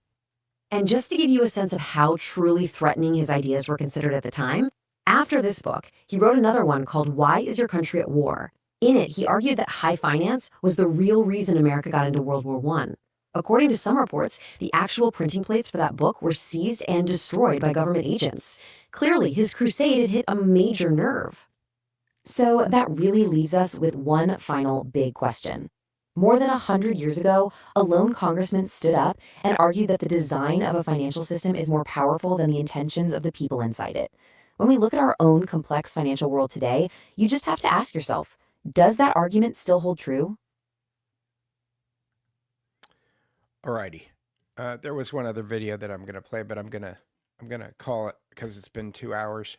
And just to give you a sense of how truly threatening his ideas were considered at the time, after this book, he wrote another one called Why Is Your Country at War? In it, he argued that high finance was the real reason America got into World War I. According to some reports, the actual printing plates for that book were seized and destroyed by government agents. Clearly, his crusade had hit a major nerve. So that really leaves us with one final big question. More than 100 years ago, a lone congressman stood up and argued that the design of a financial system is more powerful than the intentions of the people inside it. When we look at our own complex financial world today, you just have to ask yourself, does that argument still hold true? Alrighty. There was one other video that I'm going to play, but I'm gonna call it because it's been 2 hours.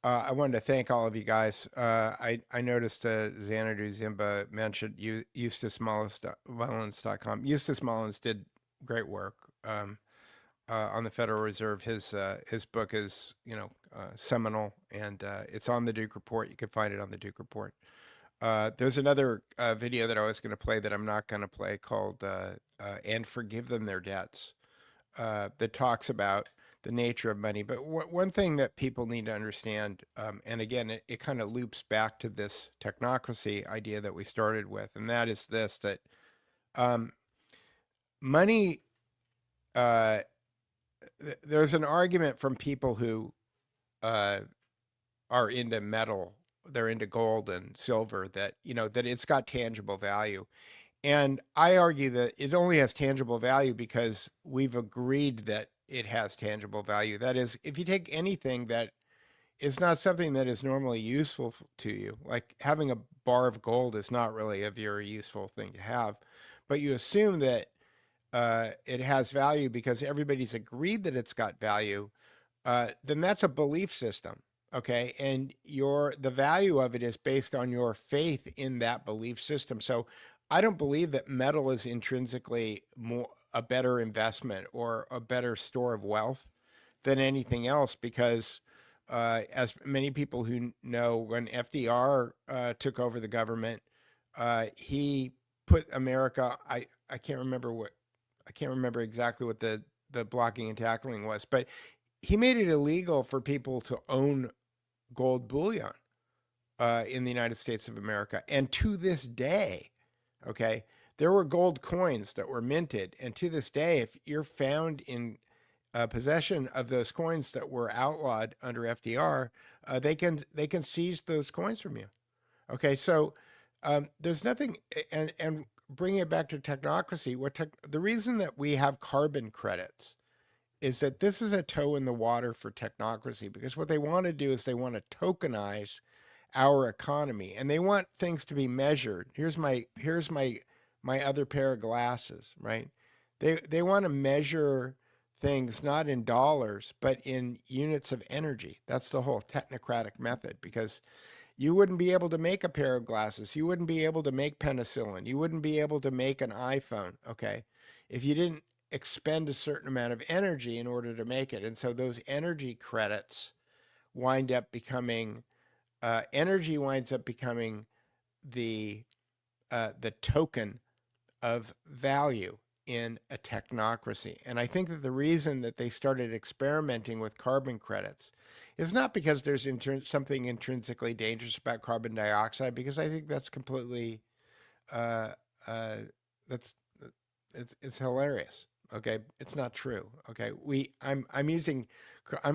I wanted to thank all of you guys. I noticed Xanadu Zimba mentioned EustaceMullins.com. Eustace Mullins did great work on the Federal Reserve. His book is seminal, and it's on the Duke Report. You can find it on the Duke Report. There's another video that I was going to play that I'm not going to play called And Forgive Them Their Debts, that talks about the nature of money. But one thing that people need to understand, and again, it kind of loops back to this technocracy idea that we started with, and that is this, that money, there's an argument from people who are into metal, they're into gold and silver, that, that it's got tangible value. And I argue that it only has tangible value because we've agreed that it has tangible value. That is, if you take anything that is not something that is normally useful to you, like having a bar of gold is not really a very useful thing to have, but you assume that it has value because everybody's agreed that it's got value, then that's a belief system. Okay. And the value of it is based on your faith in that belief system. So I don't believe that metal is intrinsically a better investment or a better store of wealth than anything else, because as many people who know, when FDR took over the government, he put America, I can't remember exactly what the blocking and tackling was, but he made it illegal for people to own gold bullion in the United States of America. And to this day, okay, there were gold coins that were minted. And to this day, if you're found in possession of those coins that were outlawed under FDR, they can seize those coins from you. Okay, so there's nothing, and bringing it back to technocracy, the reason that we have carbon credits is that this is a toe in the water for technocracy, because what they want to do is they want to tokenize our economy, and they want things to be measured. Here's my other pair of glasses, right? They want to measure things not in dollars, but in units of energy. That's the whole technocratic method, because you wouldn't be able to make a pair of glasses. You wouldn't be able to make penicillin. You wouldn't be able to make an iPhone, okay, if you didn't expend a certain amount of energy in order to make it. And so those energy credits wind up becoming, energy winds up becoming the token of value in a technocracy. And I think that the reason that they started experimenting with carbon credits is not because there's something intrinsically dangerous about carbon dioxide, because I think that's completely, it's hilarious. Okay, it's not true. Okay, I'm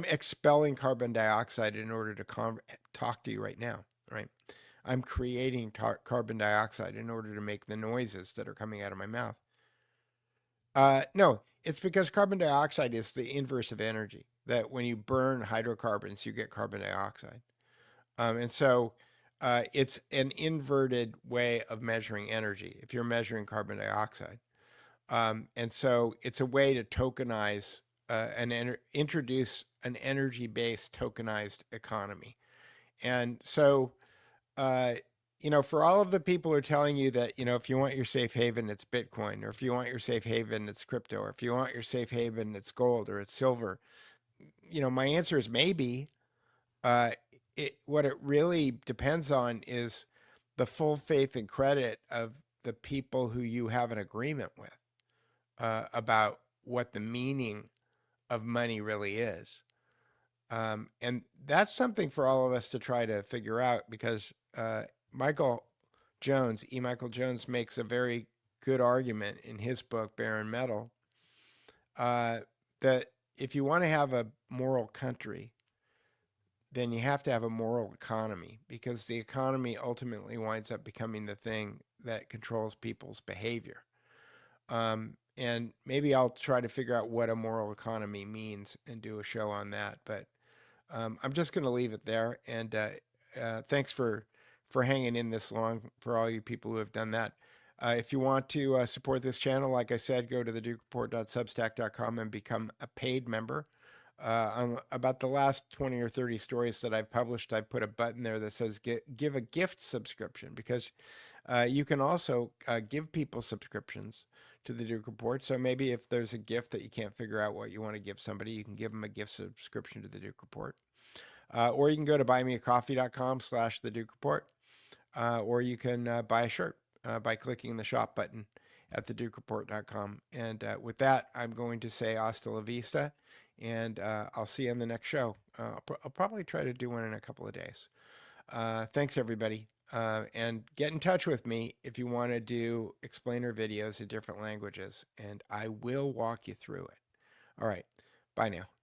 expelling carbon dioxide in order to talk to you right now, right? I'm creating carbon dioxide in order to make the noises that are coming out of my mouth. No, it's because carbon dioxide is the inverse of energy. That when you burn hydrocarbons, you get carbon dioxide. And so it's an inverted way of measuring energy if you're measuring carbon dioxide. And so it's a way to tokenize introduce an energy-based tokenized economy. And so, for all of the people who are telling you that, if you want your safe haven, it's Bitcoin, or if you want your safe haven, it's crypto, or if you want your safe haven, it's gold or it's silver, my answer is maybe. What it really depends on is the full faith and credit of the people who you have an agreement with. About what the meaning of money really is. And that's something for all of us to try to figure out, because Michael Jones makes a very good argument in his book, Barren Metal, that if you want to have a moral country, then you have to have a moral economy, because the economy ultimately winds up becoming the thing that controls people's behavior. And maybe I'll try to figure out what a moral economy means and do a show on that. But I'm just going to leave it there. And thanks for hanging in this long, for all you people who have done that. If you want to support this channel, like I said, go to thedukereport.substack.com and become a paid member. On about the last 20 or 30 stories that I've published, I've put a button there that says give a gift subscription, because you can also give people subscriptions to the Duke Report. So maybe if there's a gift that you can't figure out what you want to give somebody, you can give them a gift subscription to the Duke Report. Or you can go to buymeacoffee.com/the Duke Report. Or you can buy a shirt by clicking the shop button at thedukereport.com. And with that, I'm going to say hasta la vista, And I'll see you on the next show. I'll probably try to do one in a couple of days. Thanks, everybody. And get in touch with me if you want to do explainer videos in different languages, and I will walk you through it. All right. Bye now.